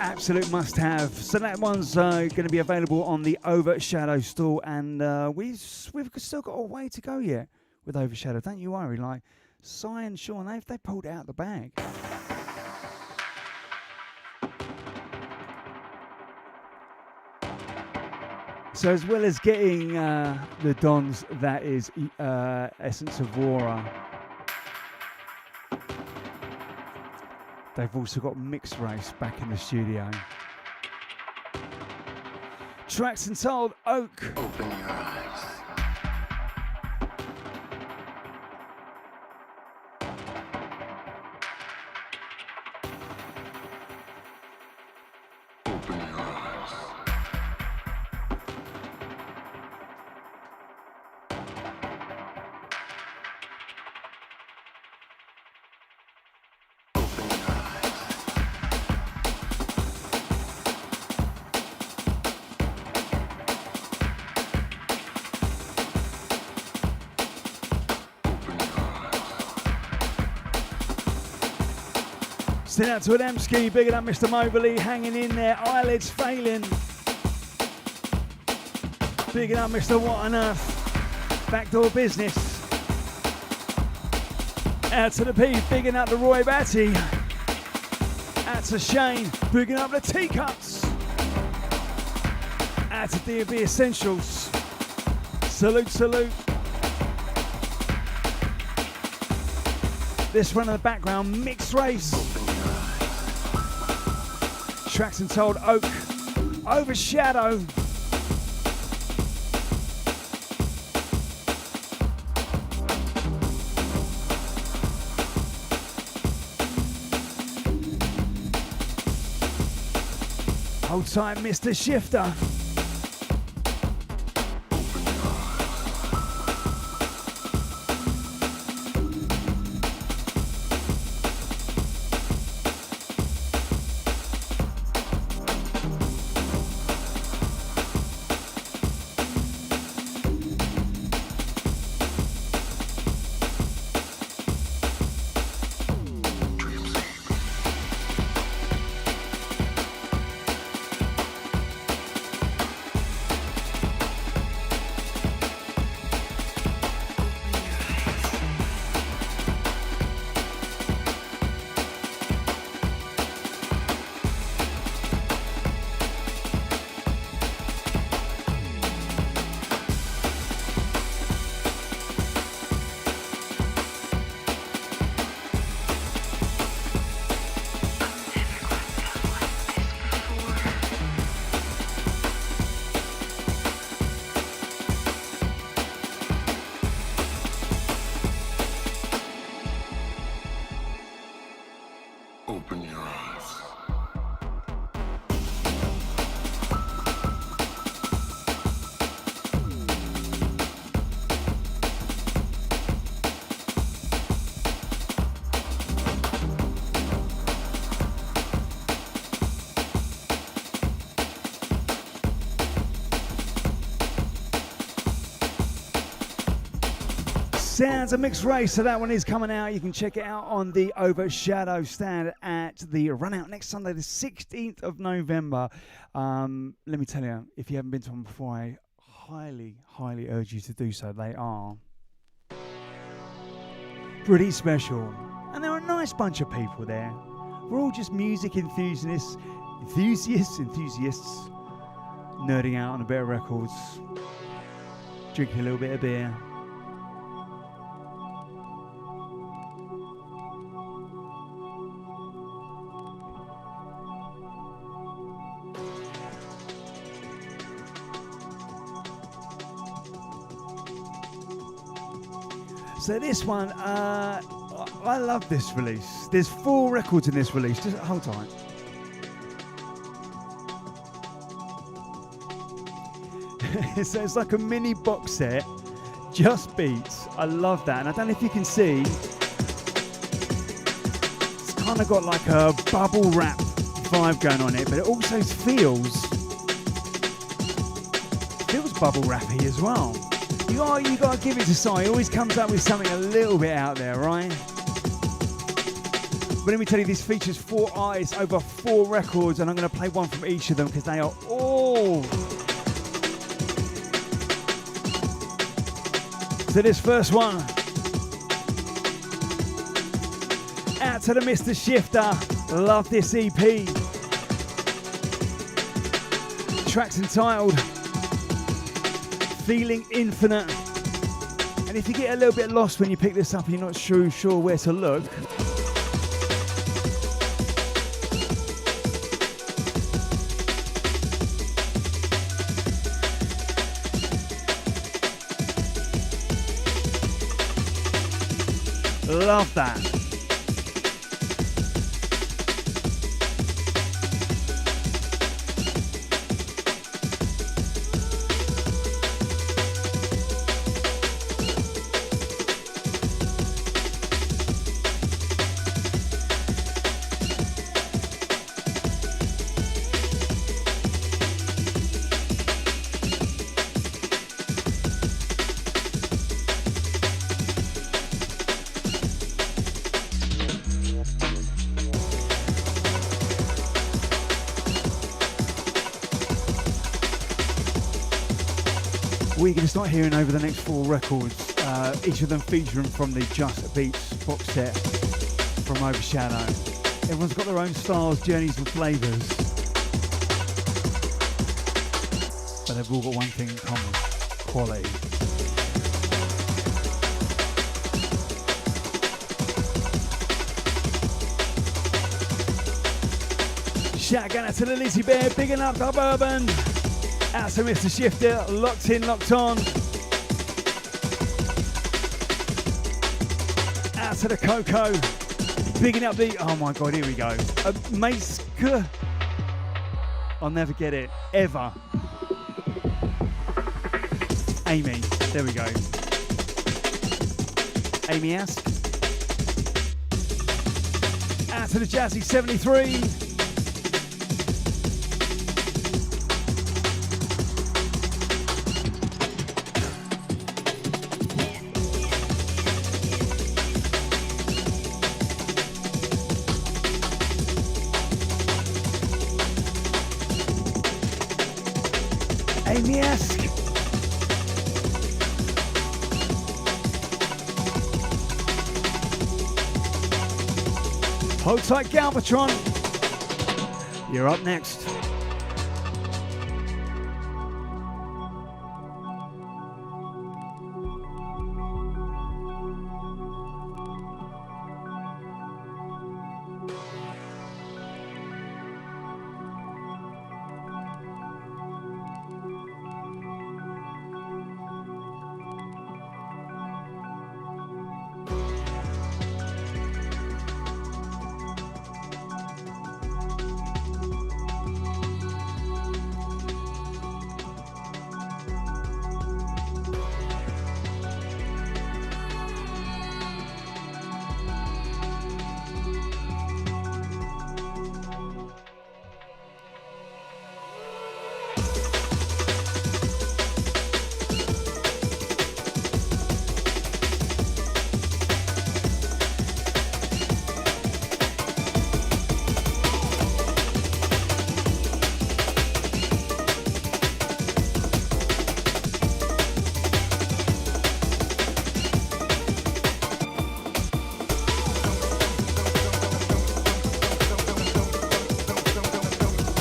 Absolute must-have. So that one's going to be available on the Overshadow store, and we've still got a way to go yet with Overshadow. Don't you worry. Like Cy and Sean, they pulled it out the bag. So as well as getting the Dons, that is Essence of Aura. They've also got Mixed Race back in the studio. Tracks entitled Oak. Open your eyes. Open your eyes. Send out to Adamski, bigging up Mr. Mobley, hanging in there, eyelids failing. Bigging up Mr. What on Earth, backdoor business. Out to the P, bigging up the Roy Batty. Out to Shane, bigging up the teacups. Out to D&B Essentials. Salute, salute. This one in the background, Mixed Race. Tracks entitled Oak, Overshadow. Hold tight, Mr. Shifter. Sounds a mixed race, so that one is coming out. You can check it out on the Overshadow stand at the Run Out next Sunday, the 16th of November. Let me tell you, if you haven't been to one before, I highly, highly urge you to do so. They are pretty special. And they're a nice bunch of people there. We're all just music enthusiasts, nerding out on a bit of records, drinking a little bit of beer. So this one, I love this release. There's 4 records in this release. Just hold tight. So it's like a mini box set, just beats. I love that. And I don't know if you can see, it's kind of got like a bubble wrap vibe going on it, but it also feels bubble wrappy as well. You gotta give it to Si. He always comes up with something a little bit out there, right? But let me tell you, this features 4 artists over 4 records, and I'm going to play one from each of them because they are all. So this first one, out to the Mr. Shifter. Love this EP. Track's entitled Feeling Infinite. And if you get a little bit lost when you pick this up and you're not sure where to look, love that. We're going to start hearing over the next 4 records, each of them featuring from the Just Beats box set from Overshadow. Everyone's got their own styles, journeys and flavours, but they've all got one thing in common: quality. Shout out to the Lizzie Bear, bigging up Dub Urban. Out to Mr. Shifter, locked in, locked on. Out to the Coco, bigging up the, oh my god, here we go. Maiska. I'll never get it, ever. Amy, there we go. Amy Ask. Out to the Jazzy 73. Amy-esque. Hold tight, Galvatron. You're up next.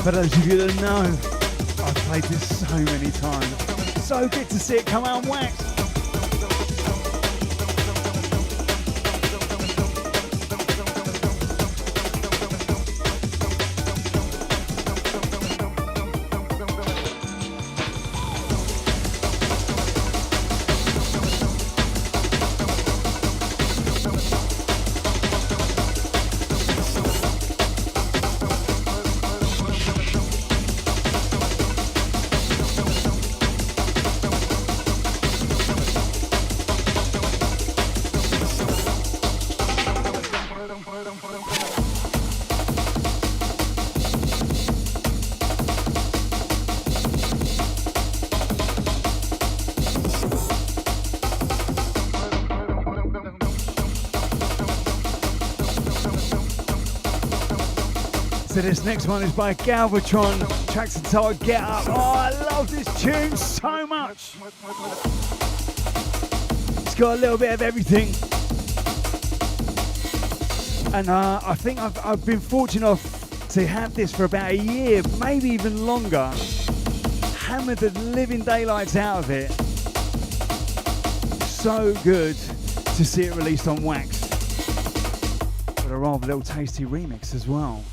For those of you that know, I've played this so many times. So good to see it come out on wax. So this next one is by Galvatron, track's entitled Get Up. Oh, I love this tune so much. It's got a little bit of everything. And I think I've been fortunate enough to have this for about a year, maybe even longer. Hammered the living daylights out of it. So good to see it released on wax. But a rather little tasty remix as well.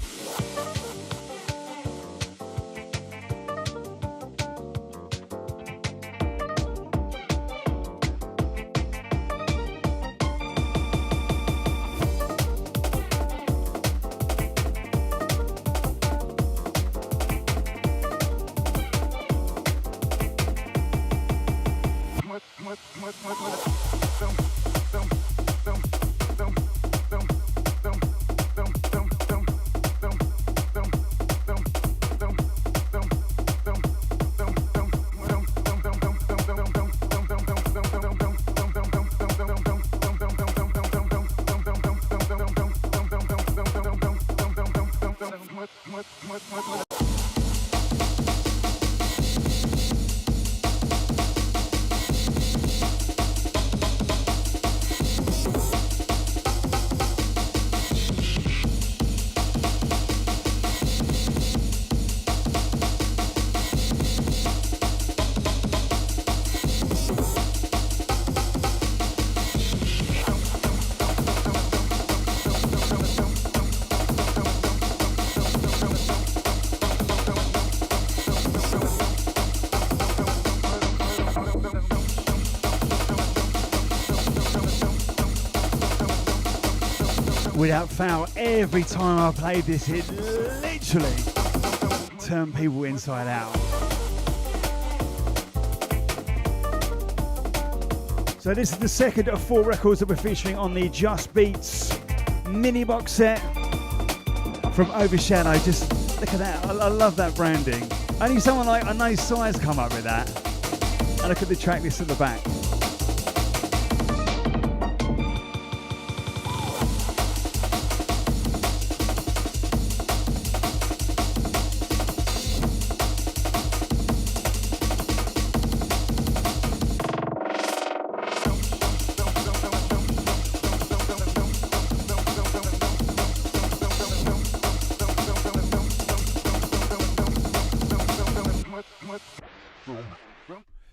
Without fail, every time I played this, it literally turned people inside out. So this is the second of 4 records that we're featuring on the Just Beats mini box set from Overshadow. Just look at that, I love that branding. Only someone like a nice size come up with that. And look at the track list at the back.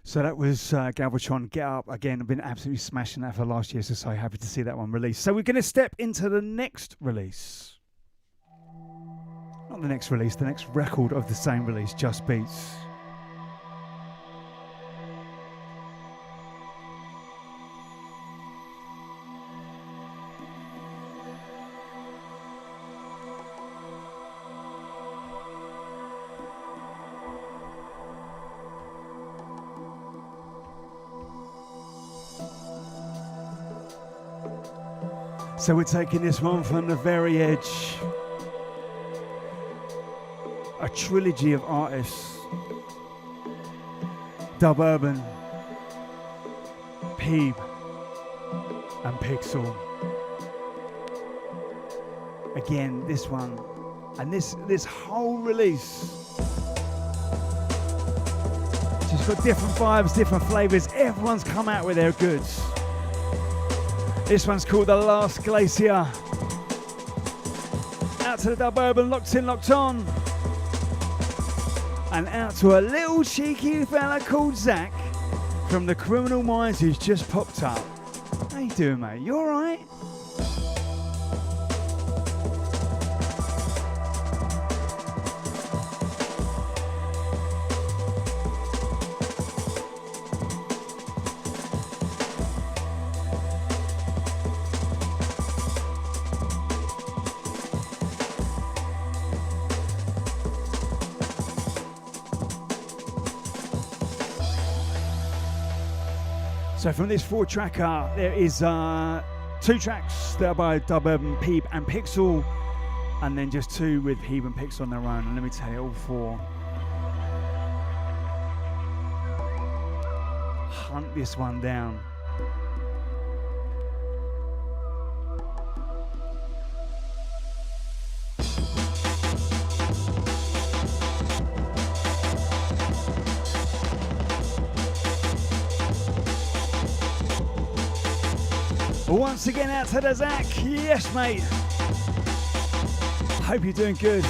So that was Galvatron, Get Up. Again, I've been absolutely smashing that for the last year, so happy to see that one released. So we're going to step into the next release. Not the next release, the next record of the same release, Just Beats. So we're taking this one from the very edge. A trilogy of artists. Dub Urban, Peeb, and Pixel. Again, this one, and this whole release. Just got different vibes, different flavors. Everyone's come out with their goods. This one's called The Last Glacier. Out to the Dub Urban, locked in, locked on. And out to a little cheeky fella called Zach from the Criminal Minds who's just popped up. How you doing, mate? You alright? So from this 4-tracker, there is 2 tracks that are by Dub Urban, Peeb and Pixel, and then just 2 with Peeb and Pixel on their own. And let me tell you, all 4 hunt this one down. Once again, out to the Zach. Yes, mate. Hope you're doing good.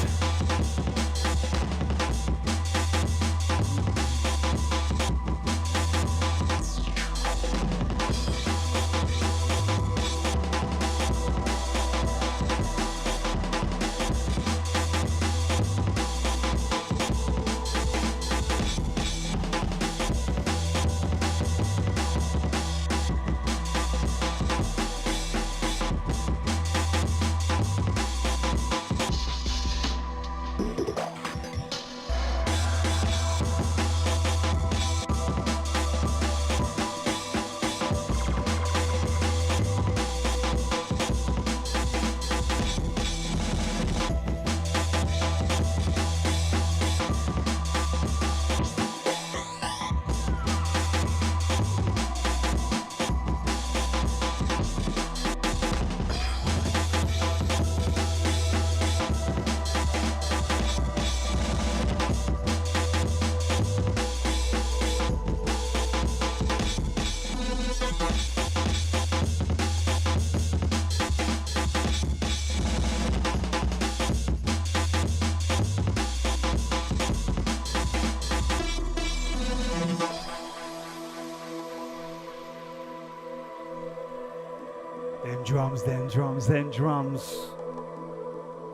Then drums.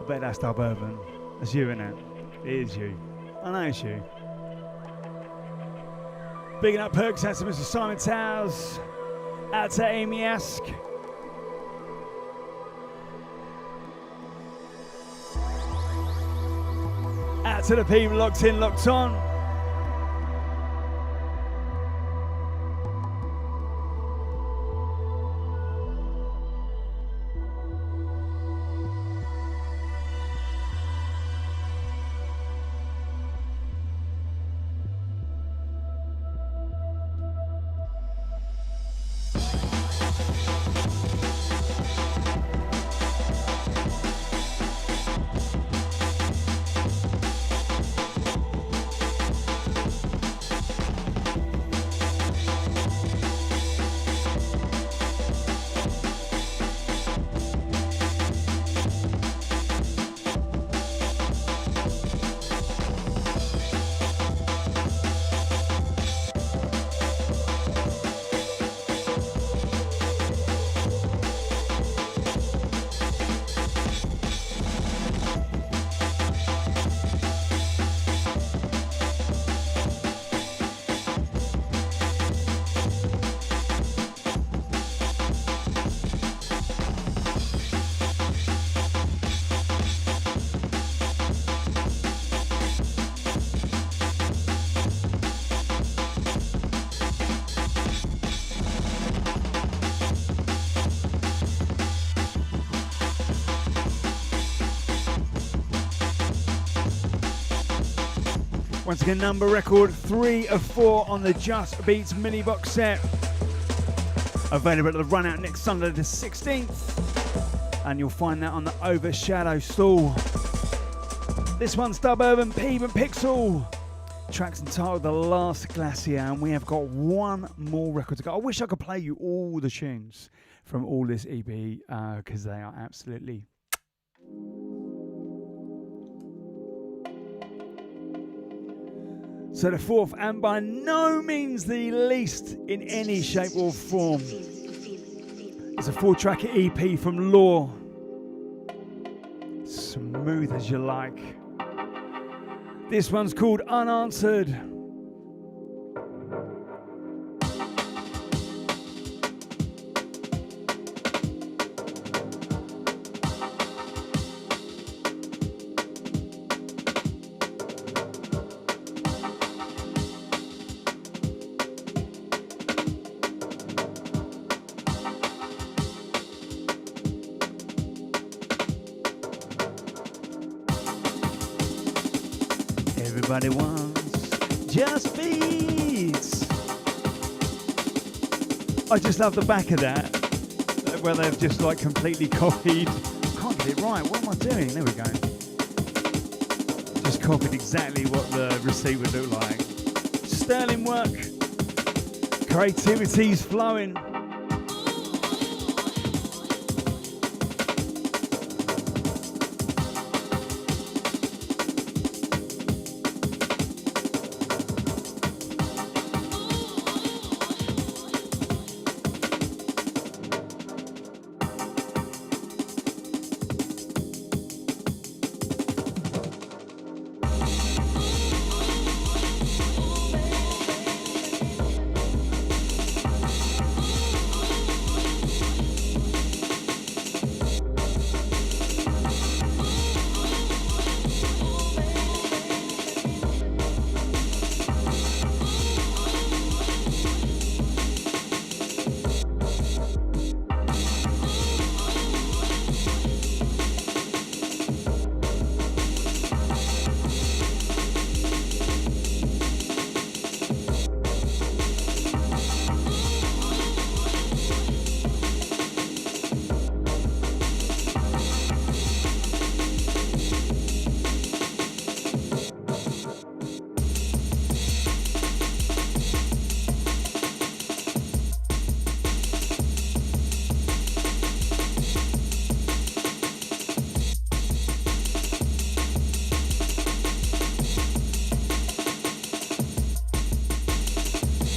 I bet that's Dub Urban. That's you, innit? It is you. I know it's you. Bigging up Perks, out to Mr. Simon Towers. Out to Amy Ask. Out to the people locked in, locked on. Once again, number record 3 of 4 on the Just Beats mini box set. Available at the Run Out next Sunday the 16th. And you'll find that on the Overshadow stall. This one's Dub Urban, Peeb and Pixel. Track's entitled The Last Glacier, and we have got one more record to go. I wish I could play you all the tunes from all this EP because they are absolutely... So the fourth, and by no means the least in any shape or form, it's a 4-track EP from Law. Smooth as you like. This one's called Unanswered. Everybody wants just beats. I just love the back of that, where they've just like completely copied. Can't get it right. What am I doing? There we go. Just copied exactly what the receipt would look like. Sterling work. Creativity's flowing.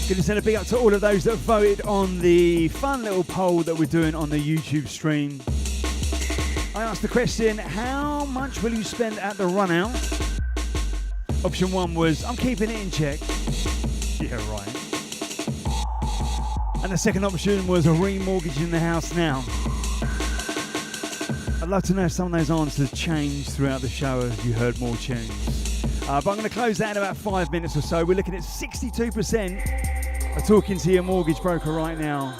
Gonna send a big up to all of those that voted on the fun little poll that we're doing on the YouTube stream. I asked the question, how much will you spend at the run out? Option 1 was, I'm keeping it in check. Yeah, right. And the second option was remortgaging the house now. I'd love to know if some of those answers changed throughout the show as you heard more tunes. But I'm going to close that in about 5 minutes or so. We're looking at 62%. I'm talking to your mortgage broker right now.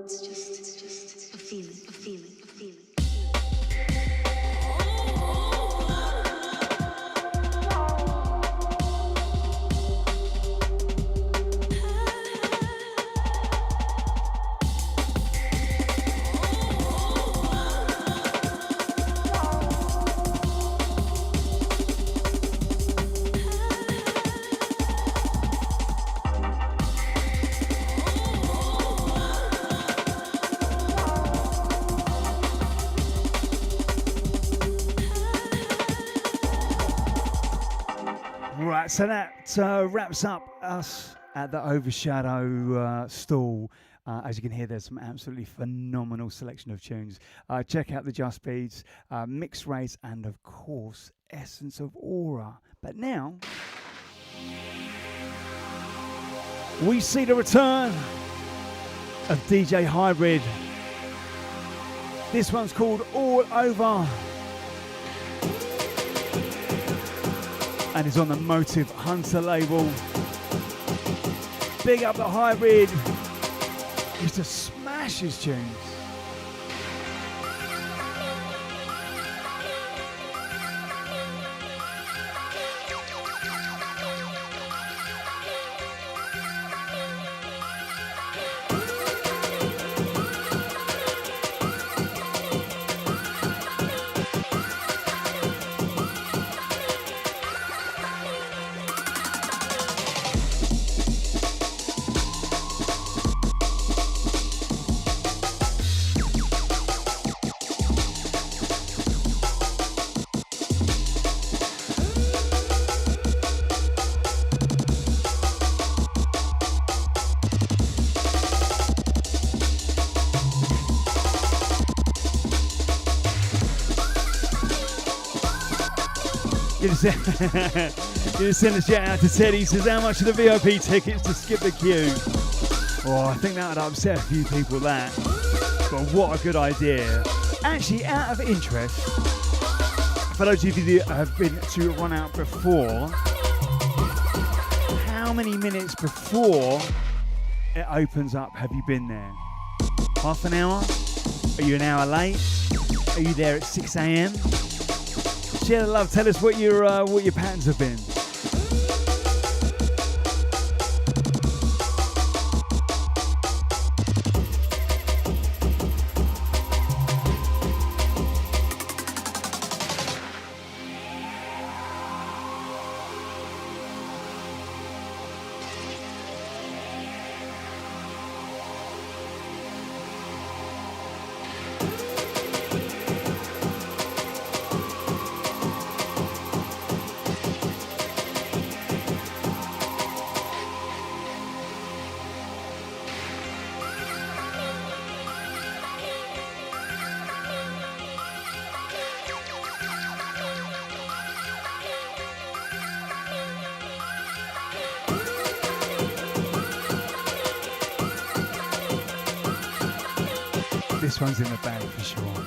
It's just a feeling, a feeling, a feeling. So that wraps up us at the Overshadow stall. As you can hear, there's some absolutely phenomenal selection of tunes. Check out the Just Beats, Mix Rates, and of course, Essence of Aura. But now, we see the return of DJ Hybrid. This one's called All Over. And it's on the Motive Hunter label. Big up the Hybrid. Used to smash his tunes. Gonna send a shout out to Teddy. He says, how much are the VIP tickets to skip the queue? Oh, I think that would upset a few people, that. But what a good idea. Actually, out of interest, for those of you that have been to Run Out before, how many minutes before it opens up have you been there? Half an hour? Are you an hour late? Are you there at 6 a.m? Share the love. Tell us what your patterns have been. This one's in the bag for sure.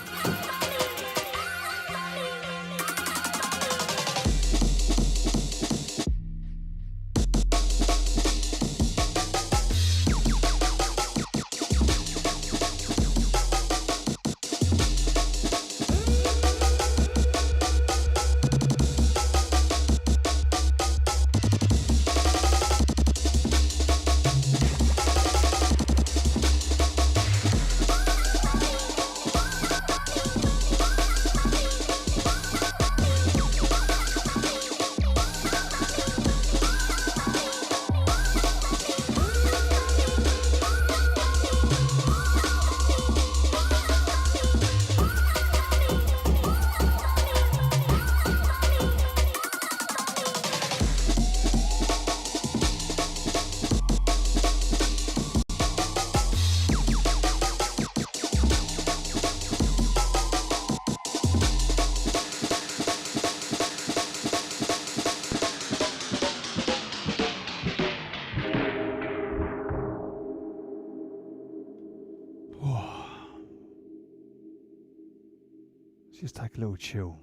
Just take a little chill.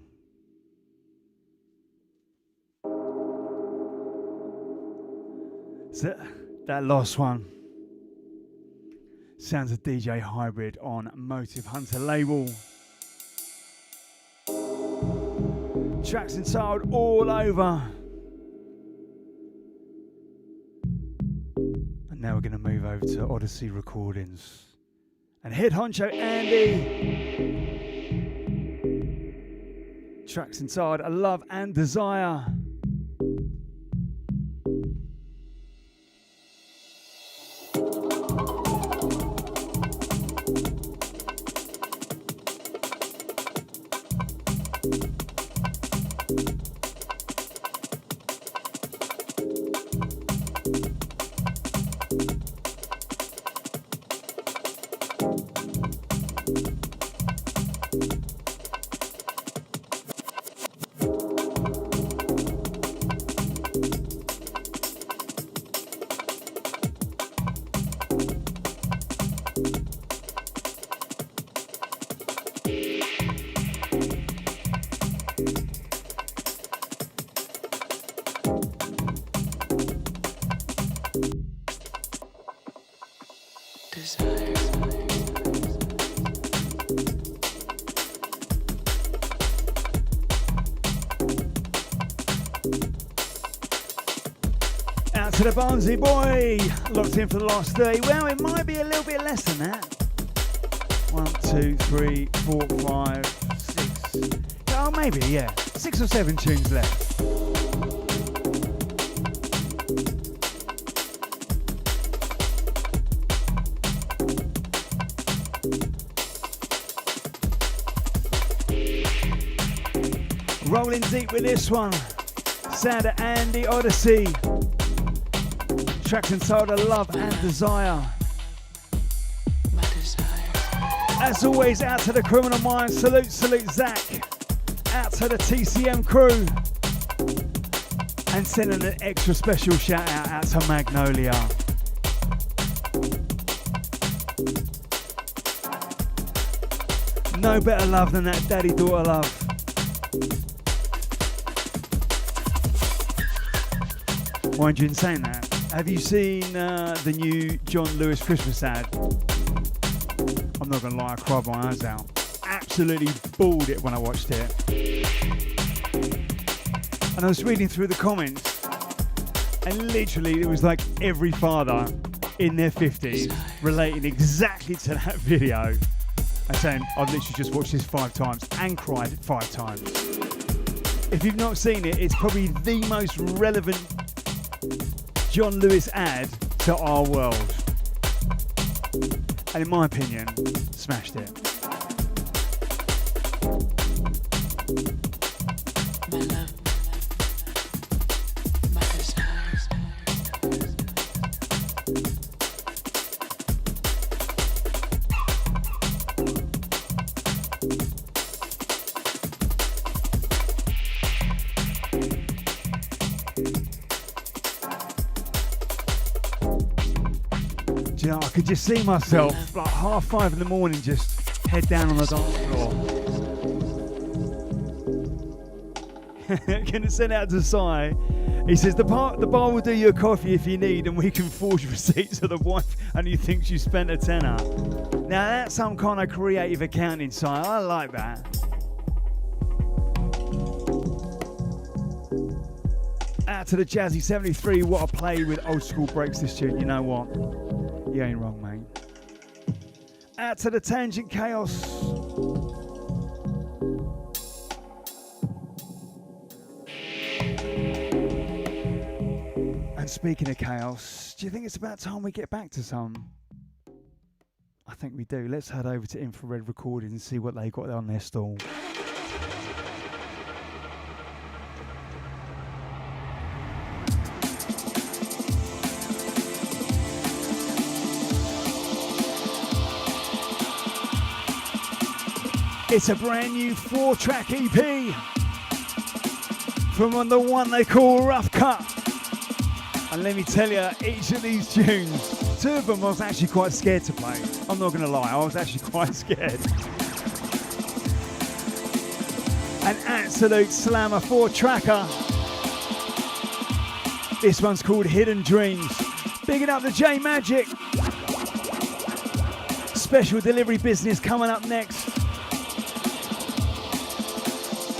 So that last one sounds a DJ hybrid on Motive Hunter label. Tracks entitled All Over. And now we're going to move over to Odyssey Recordings and head honcho Andy. Tracks inside A Love and Desire. To the Barnsley boy, locked in for the last 30. Well, it might be a little bit less than that. 1, 2, 3, 4, 5, 6. Oh, maybe, yeah. 6 or 7 tunes left. Rolling deep with this one. Sound of Andy Odyssey. Tracks entitled A Love and Desire. As always, out to the Criminal Minds. Salute Zach. Out to the TCM crew. And sending an extra special shout out to Magnolia. No better love than that daddy-daughter love. Mind you, in saying that, have you seen the new John Lewis Christmas ad? I'm not gonna lie, I cried my eyes out. Absolutely bawled it when I watched it. And I was reading through the comments, and literally it was like every father in their 50s relating exactly to that video and saying, I've literally just watched this 5 times and cried 5 times. If you've not seen it, it's probably the most relevant John Lewis ad to our world. And in my opinion, smashed it. You know, I could just see myself like 5:30 in the morning, just head down on the dance floor. Gonna send out to Sai. He says the bar will do you a coffee if you need, and we can forge receipts of the wife and you think you spent a tenner. Now that's some kind of creative accounting, Sai. I like that. Out to the Jazzy 73. What a play with old school breaks this tune. You know what? You ain't wrong, mate. Out to the Tangent Chaos. And speaking of chaos, do you think it's about time we get back to some? I think we do. Let's head over to Infrared Recordings and see what they got on their stall. It's a brand new 4-track EP from the one they call Rough Cut. And let me tell you, each of these tunes, 2 of them I was actually quite scared to play. I'm not going to lie, I was actually quite scared. An absolute slammer 4-tracker. This one's called Hidden Dreams. Bigging up the J Magic. Special delivery business coming up next.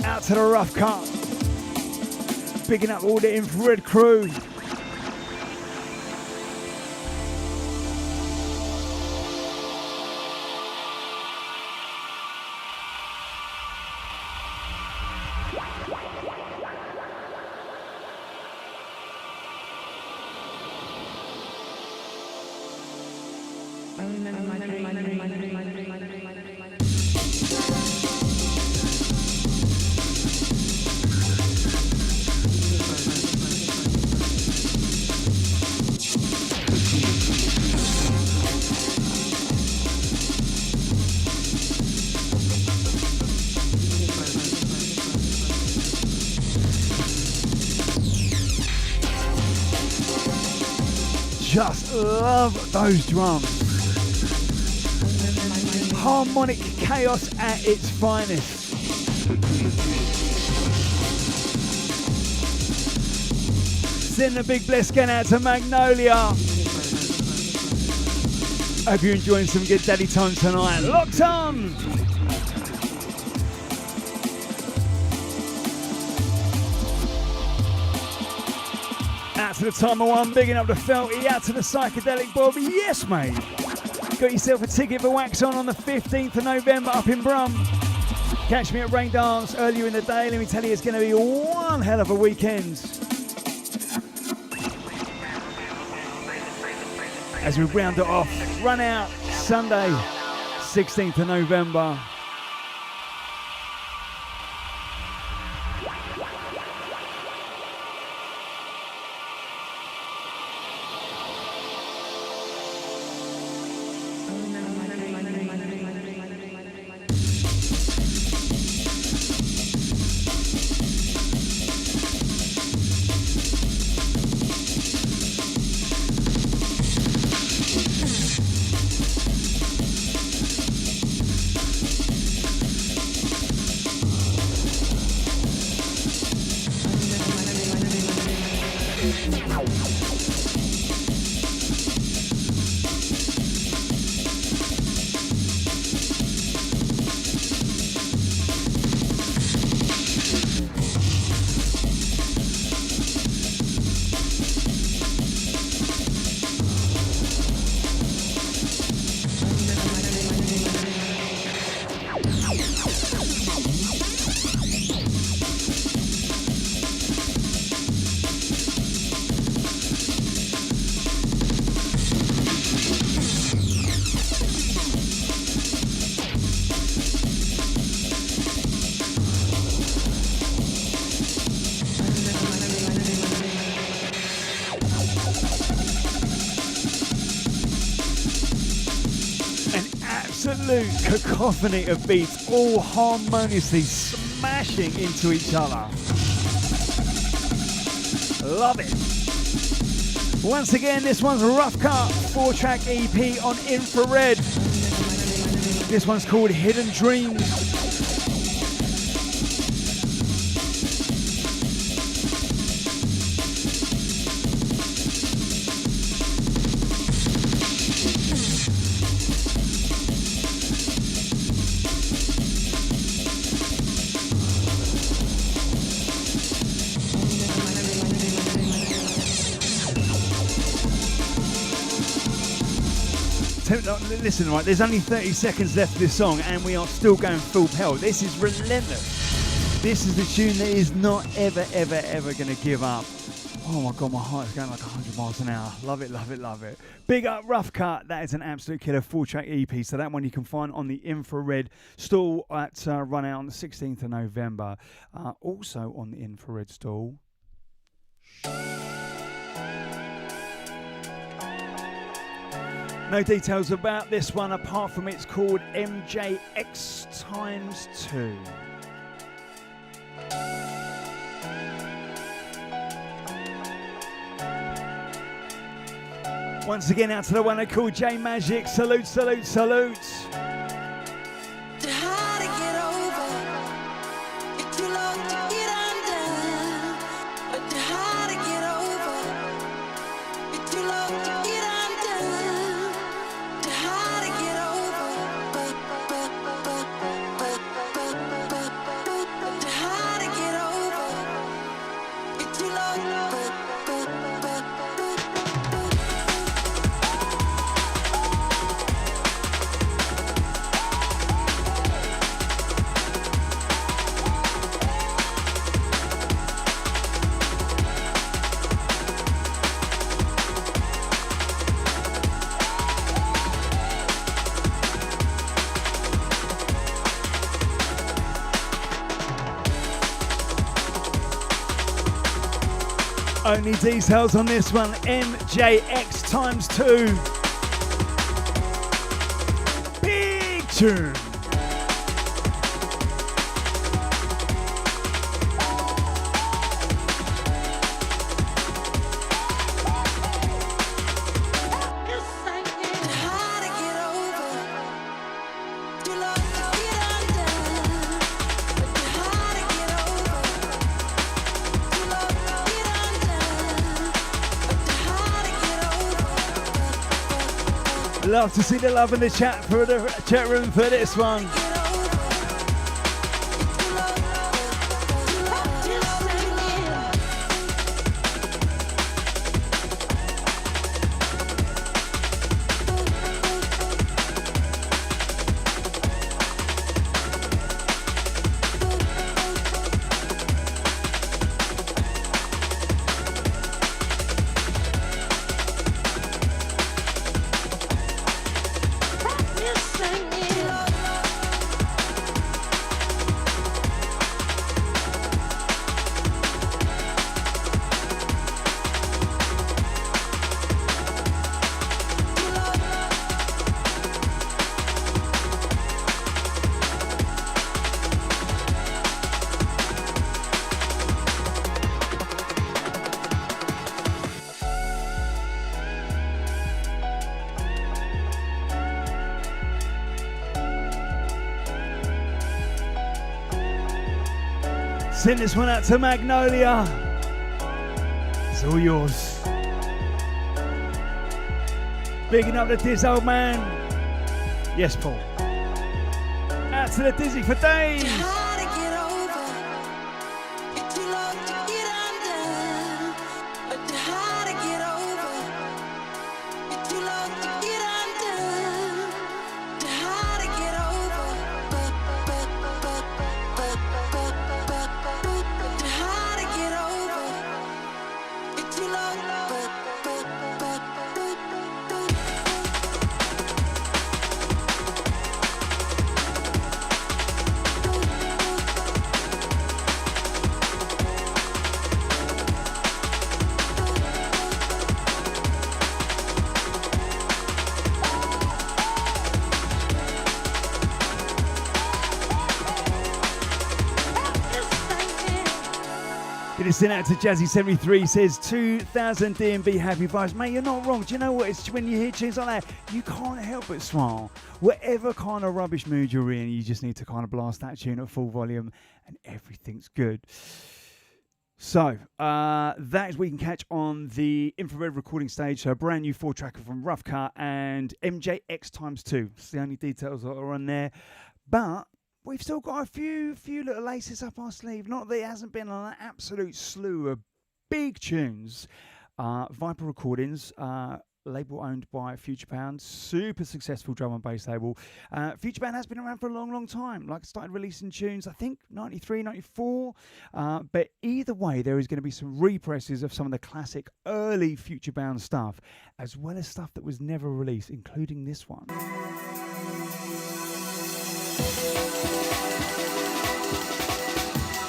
Out to the Rough Cut. Picking up all the Infrared crew. Just love those drums. Harmonic chaos at its finest. Send a big bless going out to Magnolia. Hope you're enjoying some good daddy time tonight. Locked on! Out to the Timer One, bigging up the Felty, out to the Psychedelic Bobby. Yes, mate. Got yourself a ticket for Wax On the 15th of November up in Brum. Catch me at Rain Dance earlier in the day. Let me tell you, it's going to be one hell of a weekend. As we round it off, Run Out Sunday, 16th of November. absolute cacophony of beats, all harmoniously smashing into each other. Love it. Once again, this one's Rough Cut, 4-track EP on Infrared. This one's called Hidden Dreams. Listen, right, there's only 30 seconds left of this song and we are still going full pelt. This is relentless. This is the tune that is not ever, ever, ever going to give up. Oh my God, my heart's going like 100 miles an hour. Love it, love it, love it. Big up Rough Cut. That is an absolute killer 4-track EP. So that one you can find on the Infrared stall at Run Out on the 16th of November. Also on the Infrared stall. No details about this one apart from it's called MJX times 2. Once again out to the one they call J Magic. Salute, salute, salute. Only details on this one, MJX times 2. Big tune. Love to see the love in the chat for the chat room for this one. Send this one out to Magnolia. It's all yours. Bigging up the Diz old man. Yes, Paul. Out to the Dizzy for days. Listening out to Jazzy73 says 2000 DMB happy vibes. Mate, you're not wrong. Do you know what? It's when you hear tunes like that, you can't help but smile. Whatever kind of rubbish mood you're in, you just need to kind of blast that tune at full volume and everything's good. So, that is what you can catch on the infrared recording stage. So, a brand new 4-tracker from Rough Cut and MJX times 2. It's the only details that are on there. But we've still got a few little laces up our sleeve. Not that it hasn't been an absolute slew of big tunes. Viper Recordings, label owned by Future Pound, super successful drum and bass label. Future Pound has been around for a long time. Like, started releasing tunes, I think, 93, 94. But either way, there is going to be some represses of some of the classic early Future Pound stuff, as well as stuff that was never released, including this one.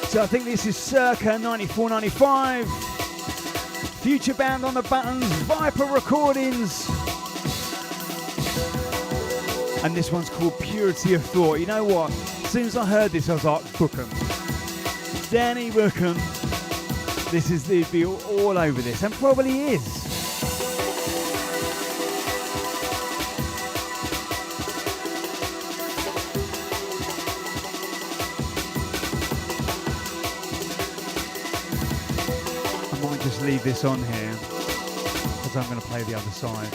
So I think this is circa 94, 95. Future Bound on the buttons, Viper Recordings. And this one's called Purity of Thought. You know what? As soon as I heard this, I was like, book 'em. Danny, book 'em. This is, they'd be all over this, and probably is. Just leave this on here because I'm going to play the other side.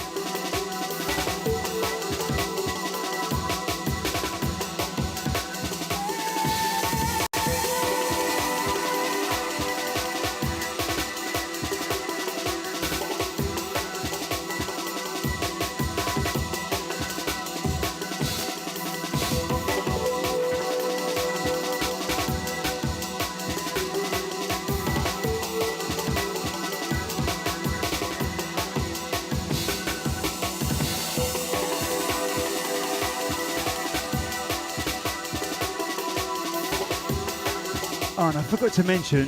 Oh, and I forgot to mention,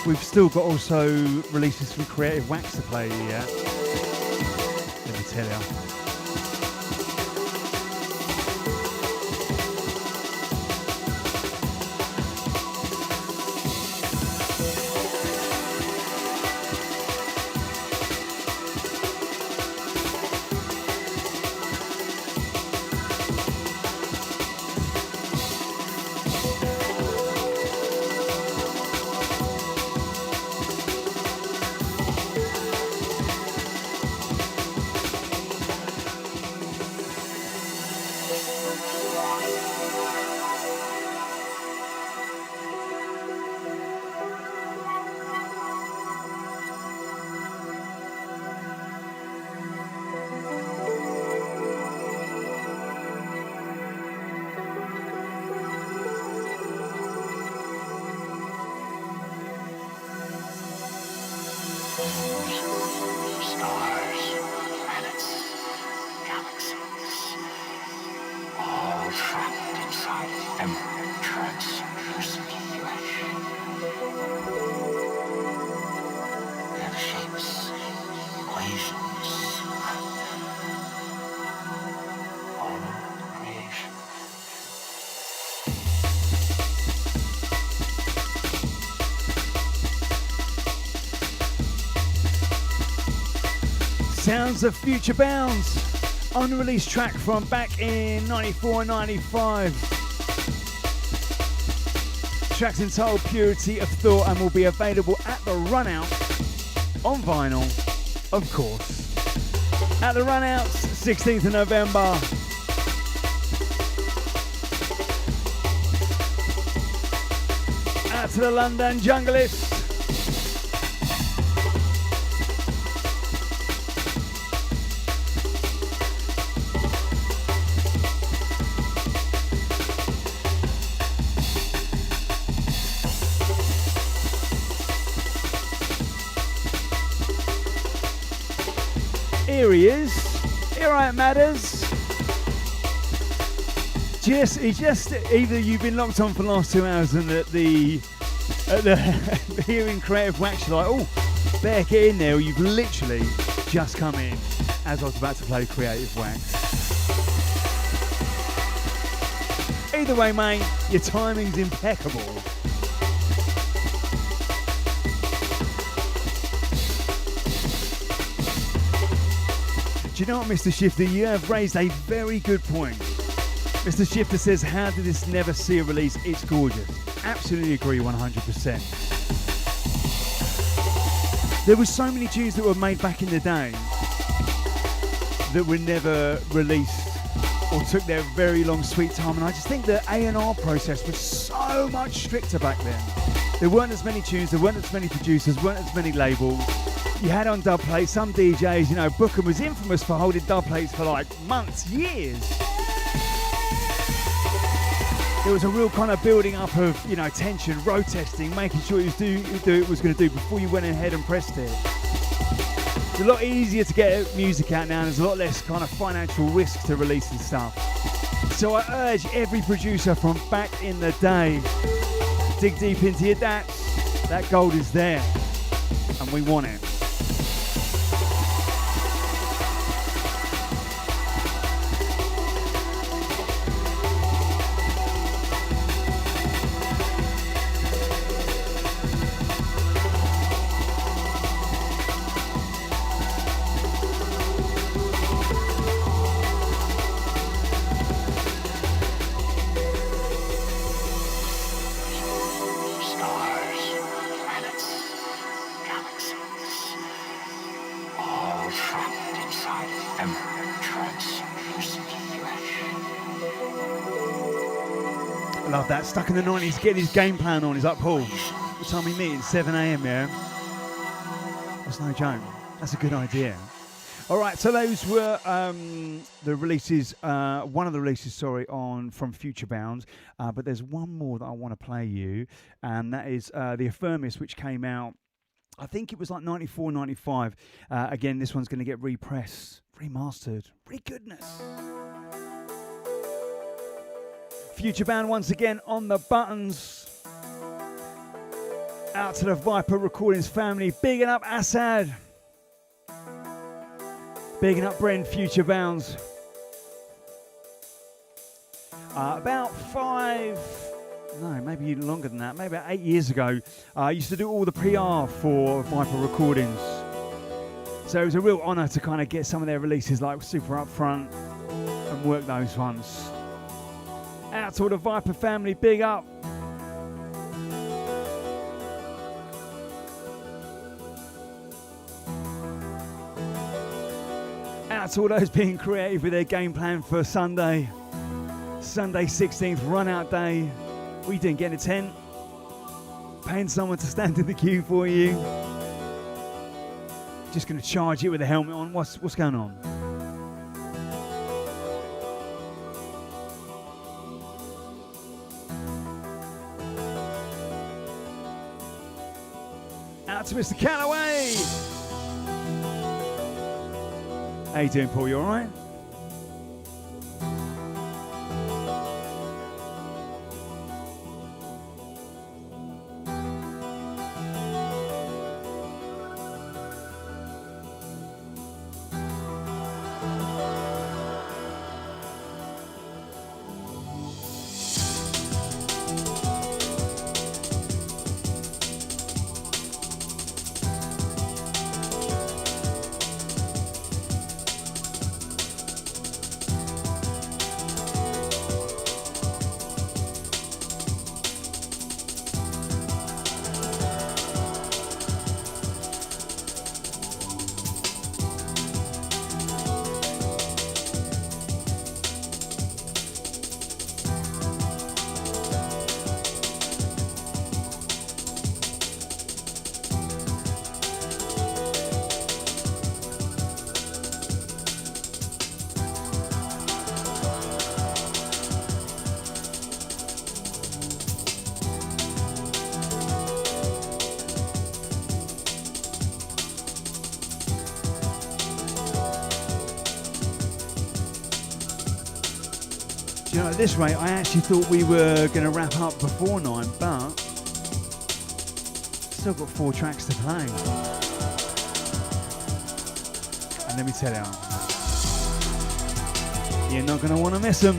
we've still got also releases from Creative Wax to play, yeah? Let me tell you. Sounds of Future Bounds, unreleased track from back in 94, 95. Track's entitled Purity of Thought and will be available at the Run Out on vinyl, of course. At the Run Outs, 16th of November. Out to the London Junglists. Here he is. Here I am, Matters. Either you've been locked on for the last 2 hours and at the hearing Creative Wax, you're like, oh, better get in there, or you've literally just come in as I was about to play Creative Wax. Either way, mate, your timing's impeccable. Do you know what, Mr. Shifter? You have raised a very good point. Mr. Shifter says, how did this never see a release? It's gorgeous. Absolutely agree 100%. There were so many tunes that were made back in the day that were never released or took their very long sweet time, and I just think the A&R process was so much stricter back then. There weren't as many tunes, there weren't as many producers, weren't as many labels. You had on dub plates, some DJs, you know, Booker was infamous for holding dub plates for like months, years. There was a real kind of building up of, you know, tension, road testing, making sure you do what it was going to do before you went ahead and pressed it. It's a lot easier to get music out now, and there's a lot less kind of financial risk to releasing stuff. So I urge every producer from back in the day, dig deep into your DATs. That gold is there, and we want it. Love that. Stuck in the 90s, getting his game plan on. He's like, Paul, what time we meeting? 7 a.m, yeah? That's no joke. That's a good idea. All right, so those were the releases, one of the releases, sorry, from Future Bound. But there's one more that I want to play you, and that is the Affirmist, which came out, I think it was like 94, 95. Again, this one's going to get repressed, remastered, re-goodness. Future Bound once again on the buttons. Out to the Viper Recordings family. Bigging up Assad. Bigging up Brent, Future Bounds. About maybe longer than that, maybe about 8 years ago, I used to do all the PR for Viper Recordings. So it was a real honour to kind of get some of their releases like super up front and work those ones. Out to all the Viper family, big up. Out to all those being creative with their game plan for Sunday 16th, run out day. What are you doing, getting a tent? Paying someone to stand in the queue for you? Just going to charge it with a helmet on? What's going on? Out to Mr. Callaway. How you doing, Paul? You all right? You know, at this rate, I actually thought we were going to wrap up before 9, but still got 4 tracks to play. And let me tell you, you're not going to want to miss them.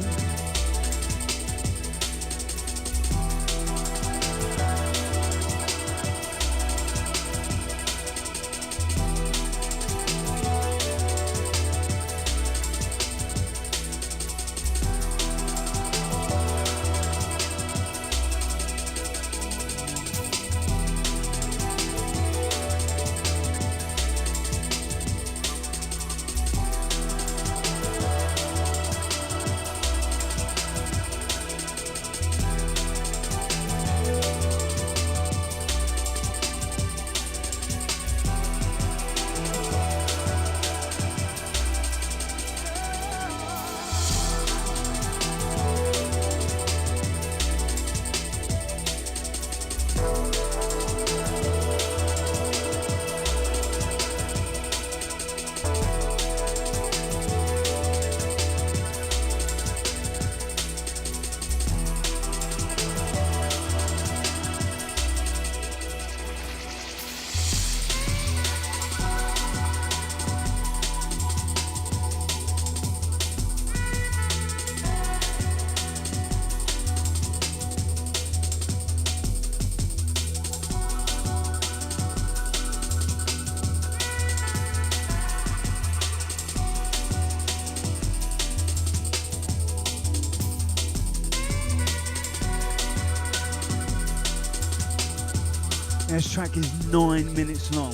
this track is 9 minutes long.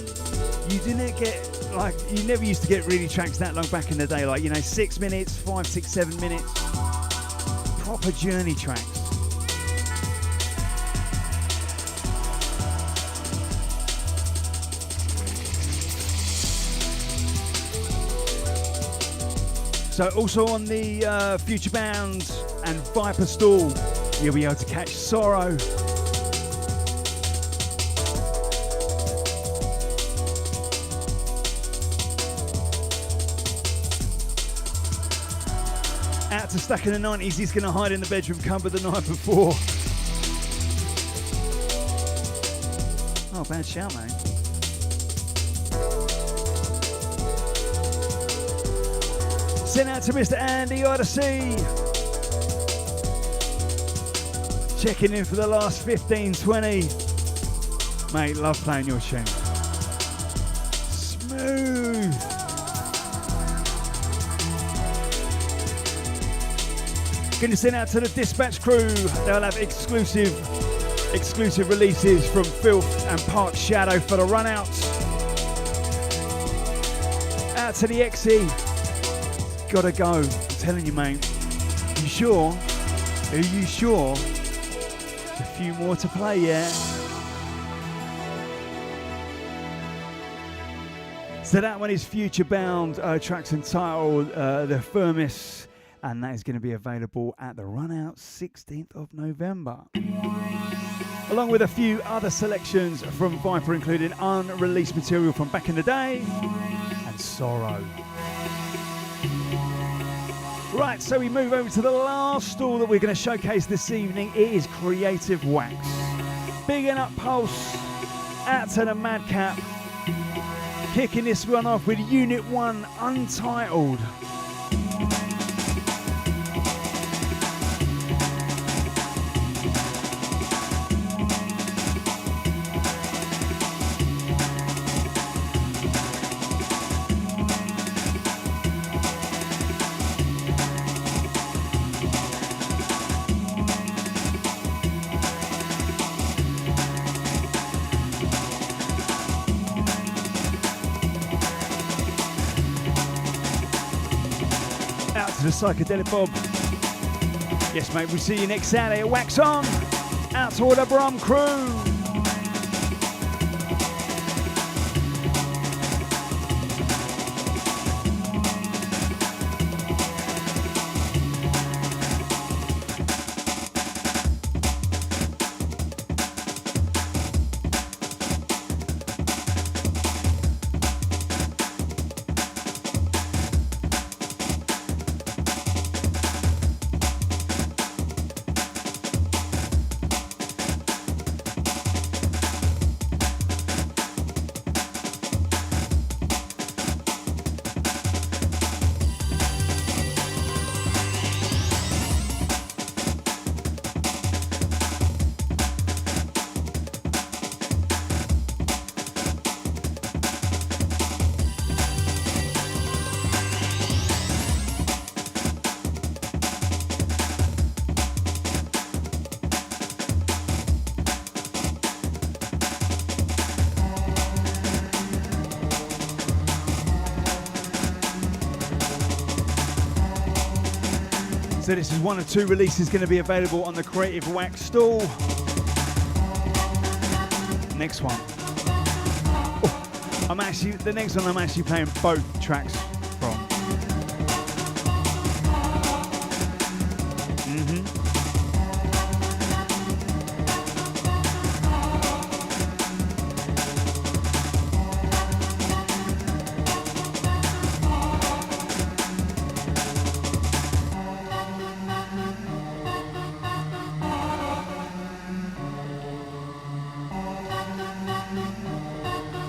You didn't get, like, you never used to get really tracks that long back in the day, like, you know, 6 minutes, 5, 6, 7 minutes. Proper journey tracks. So also on the Future Bound and Viper stall, you'll be able to catch Sorrow. Out to Stuck in the 90s, he's going to hide in the bedroom cupboard the night before. Oh, bad shout, mate. Send out to Mr. Andy Odyssey. Checking in for the last 15, 20. Mate, love playing your tune. Smooth. Gonna send out to the Dispatch crew. They'll have exclusive releases from Filth and Park Shadow for the runouts. Out to the XE. Gotta go. I'm telling you, mate. You sure? Are you sure? A few more to play, yeah? So that one is Future Bound, tracks entitled The Firmis, and that is going to be available at the Runout 16th of November. Along with a few other selections from Viper, including unreleased material from back in the day and Sorrow. Right, so we move over to the last stall that we're going to showcase this evening. It is Creative Wax. Bigging up Pulse, out to the Madcap. Kicking this one off with Unit 1 Untitled. The Psychedelic Bob. Yes, mate, we'll see you next Saturday at Wax On. Out to all the Brum crew. So this is one of two releases going to be available on the Creative Wax stall. Next one. Oh, the next one I'm actually playing both tracks from.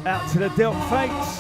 Out to the Dealt Fates.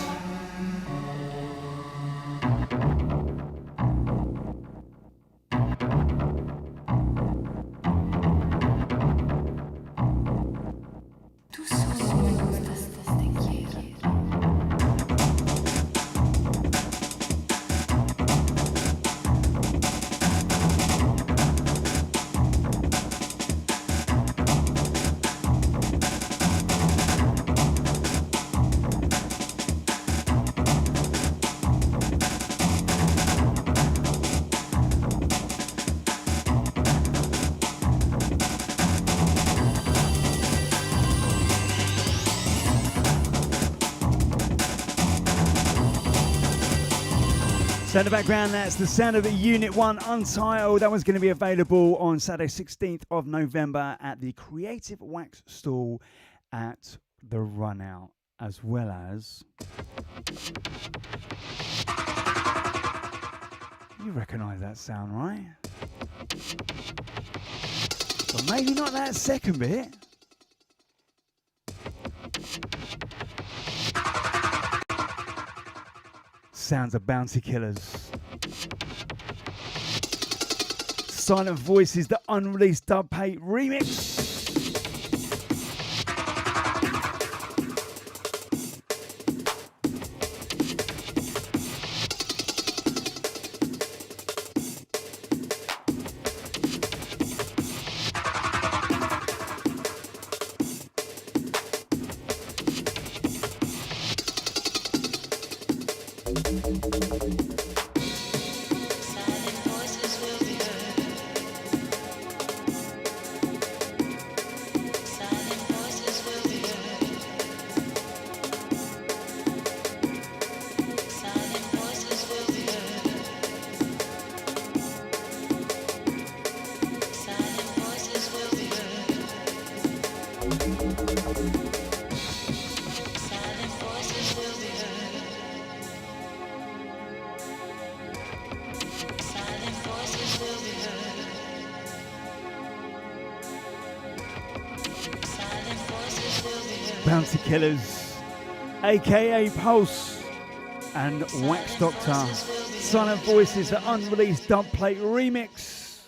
So in the background, that's the sound of the Unit 1 Untitled. That one's going to be available on Saturday 16th of November at the Creative Wax stall at the Run Out, as well as... You recognise that sound, right? But maybe not that second bit. Sounds of Bounty Killers. Silent Voices, the unreleased dub pate remix. Bounty Killers, aka Pulse and Wax Doctor. Silent Voices, the unreleased dub plate remix.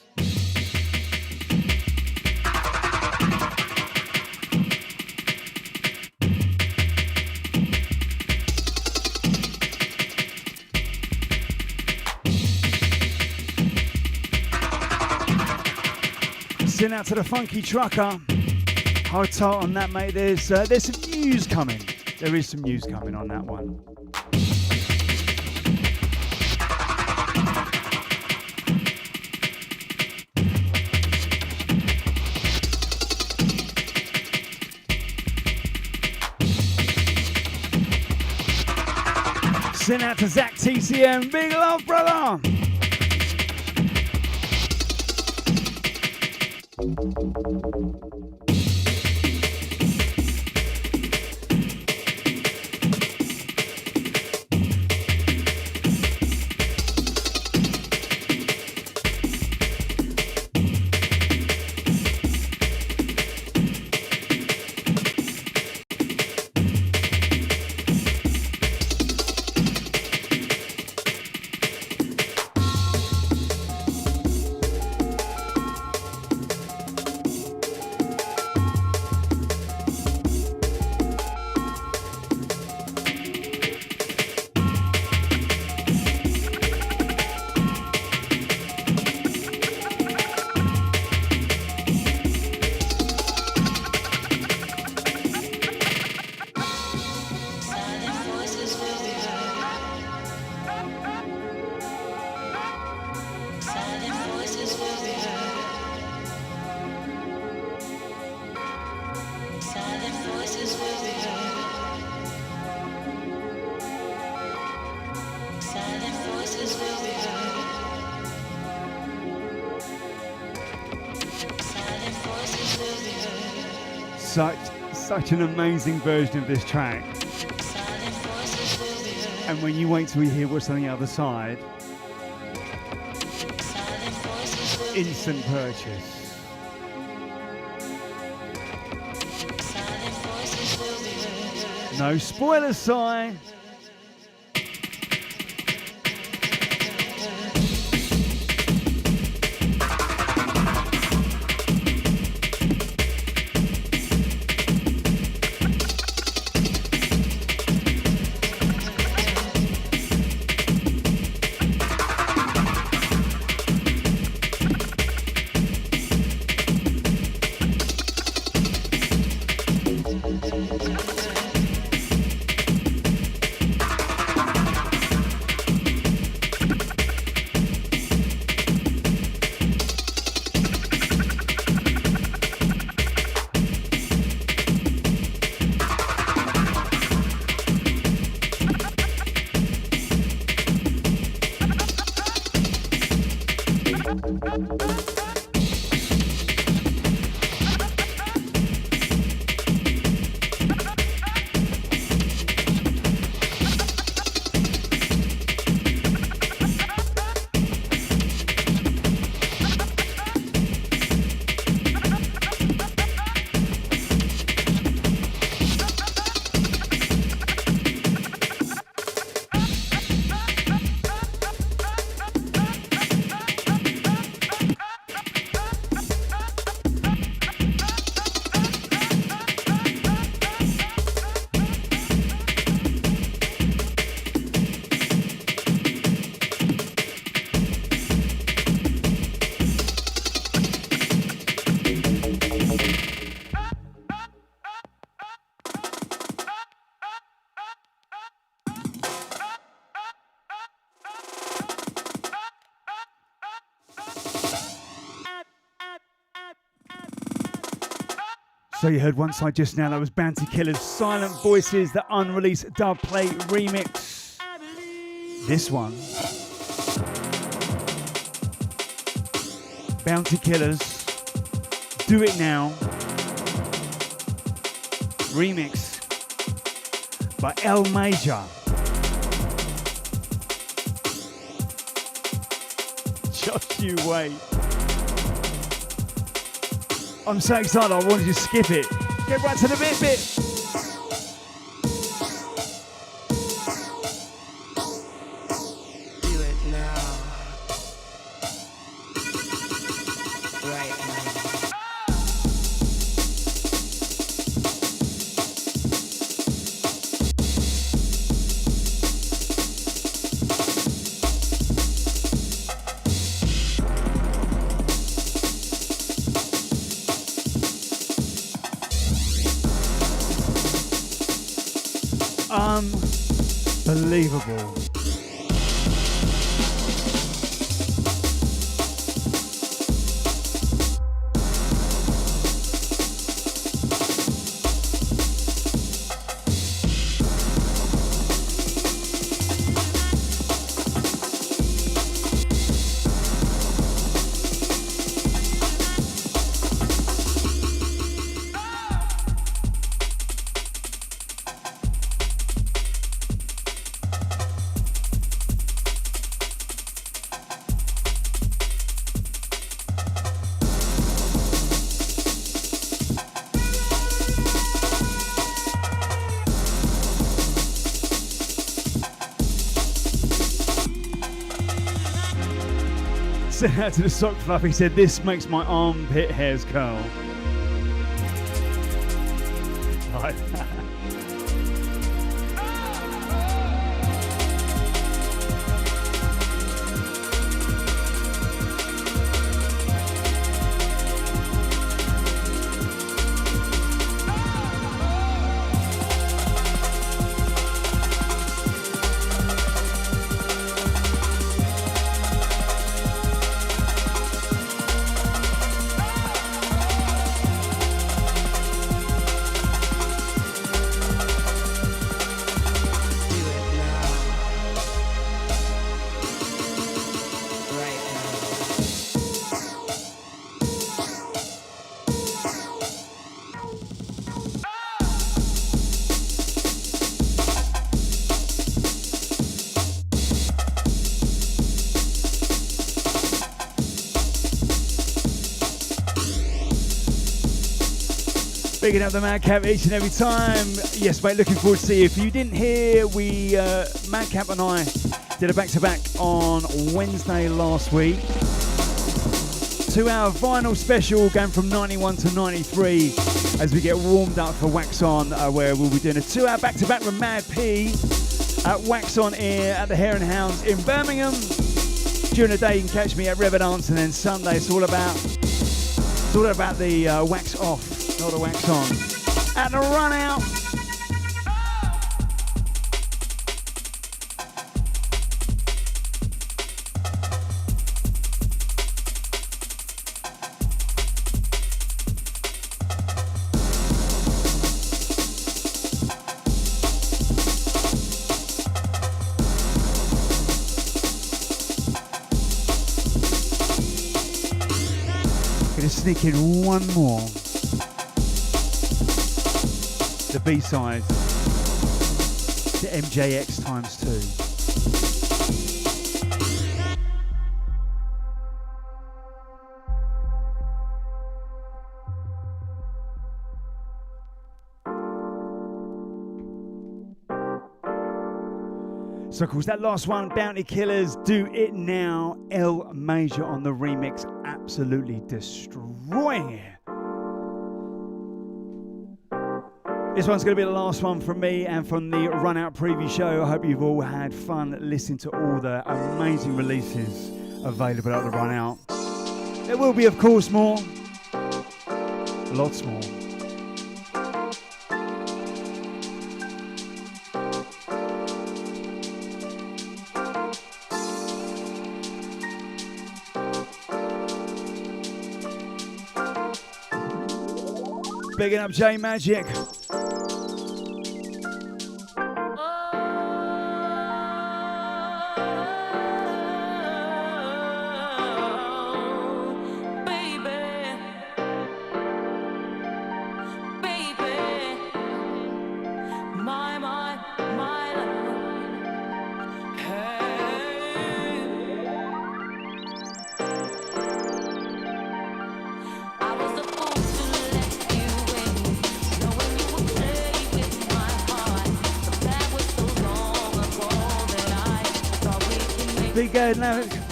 Send out to the Funky Trucker. Hold tight on that, mate. There's some news coming. There is some news coming on that one. Send out to Zach TCM. Big love, brother. Such an amazing version of this track. And when you wait till we hear what's on the other side, instant purchase. No spoilers, Si. So you heard one side just now, that was Bounty Killer's Silent Voices, the unreleased dubplate remix. This one, Bounty Killers, Do It Now, remix by L Major. Just you wait. I'm so excited, I wanted to skip it. Get right to the bit. Do it now. Right now. Unbelievable. Sent out to the sock fluff, he said, this makes my armpit hairs curl. Right. Bigging up the Madcap each and every time. Yes, mate, looking forward to see you. If you didn't hear, Madcap and I did a back-to-back on Wednesday last week. 2-hour vinyl special going from 91 to 93 as we get warmed up for Wax On, where we'll be doing a 2-hour back-to-back with Mad P at Wax On here at the Hare and Hounds in Birmingham. During the day you can catch me at Reverdance, and then Sunday it's all about the Wax Off. Not a Wax On. At the Run Out. just sneak in one more. The B-side to MJX times 2. So of course that last one, Bounty Killers, Do It Now, L Major on the remix, absolutely destroying it. This one's going to be the last one from me and from the Run Out preview show. I hope you've all had fun listening to all the amazing releases available at the Run Out. There will be, of course, more, lots more. Bigging up J Magic.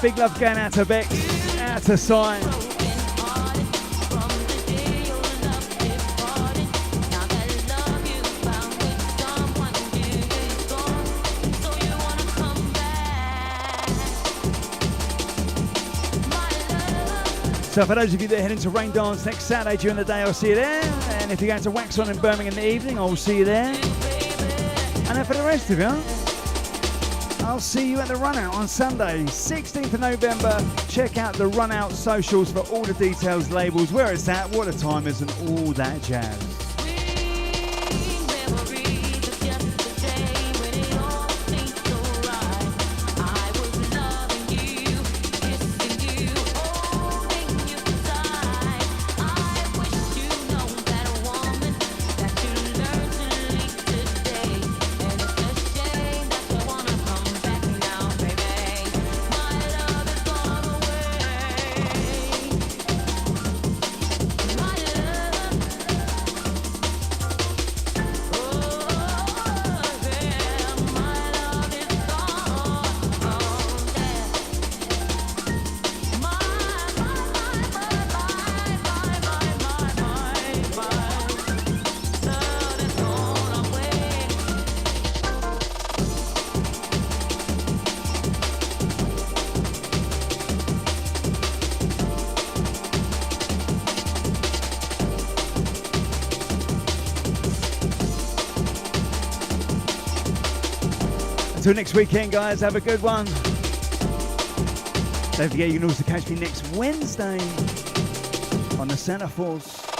Big love going out to Bex, out to Sign. So for those of you that are heading to Rain Dance next Saturday during the day, I'll see you there. And if you're going to Wax On in Birmingham in the evening, I'll see you there. And then for the rest of you, I'll see you at the Run Out on Sunday, 16th of November. Check out the Run Out socials for all the details, labels, where it's at, what the time is, and all that jazz. Until next weekend, guys, have a good one. Don't forget, you can also catch me next Wednesday on the Kniteforce.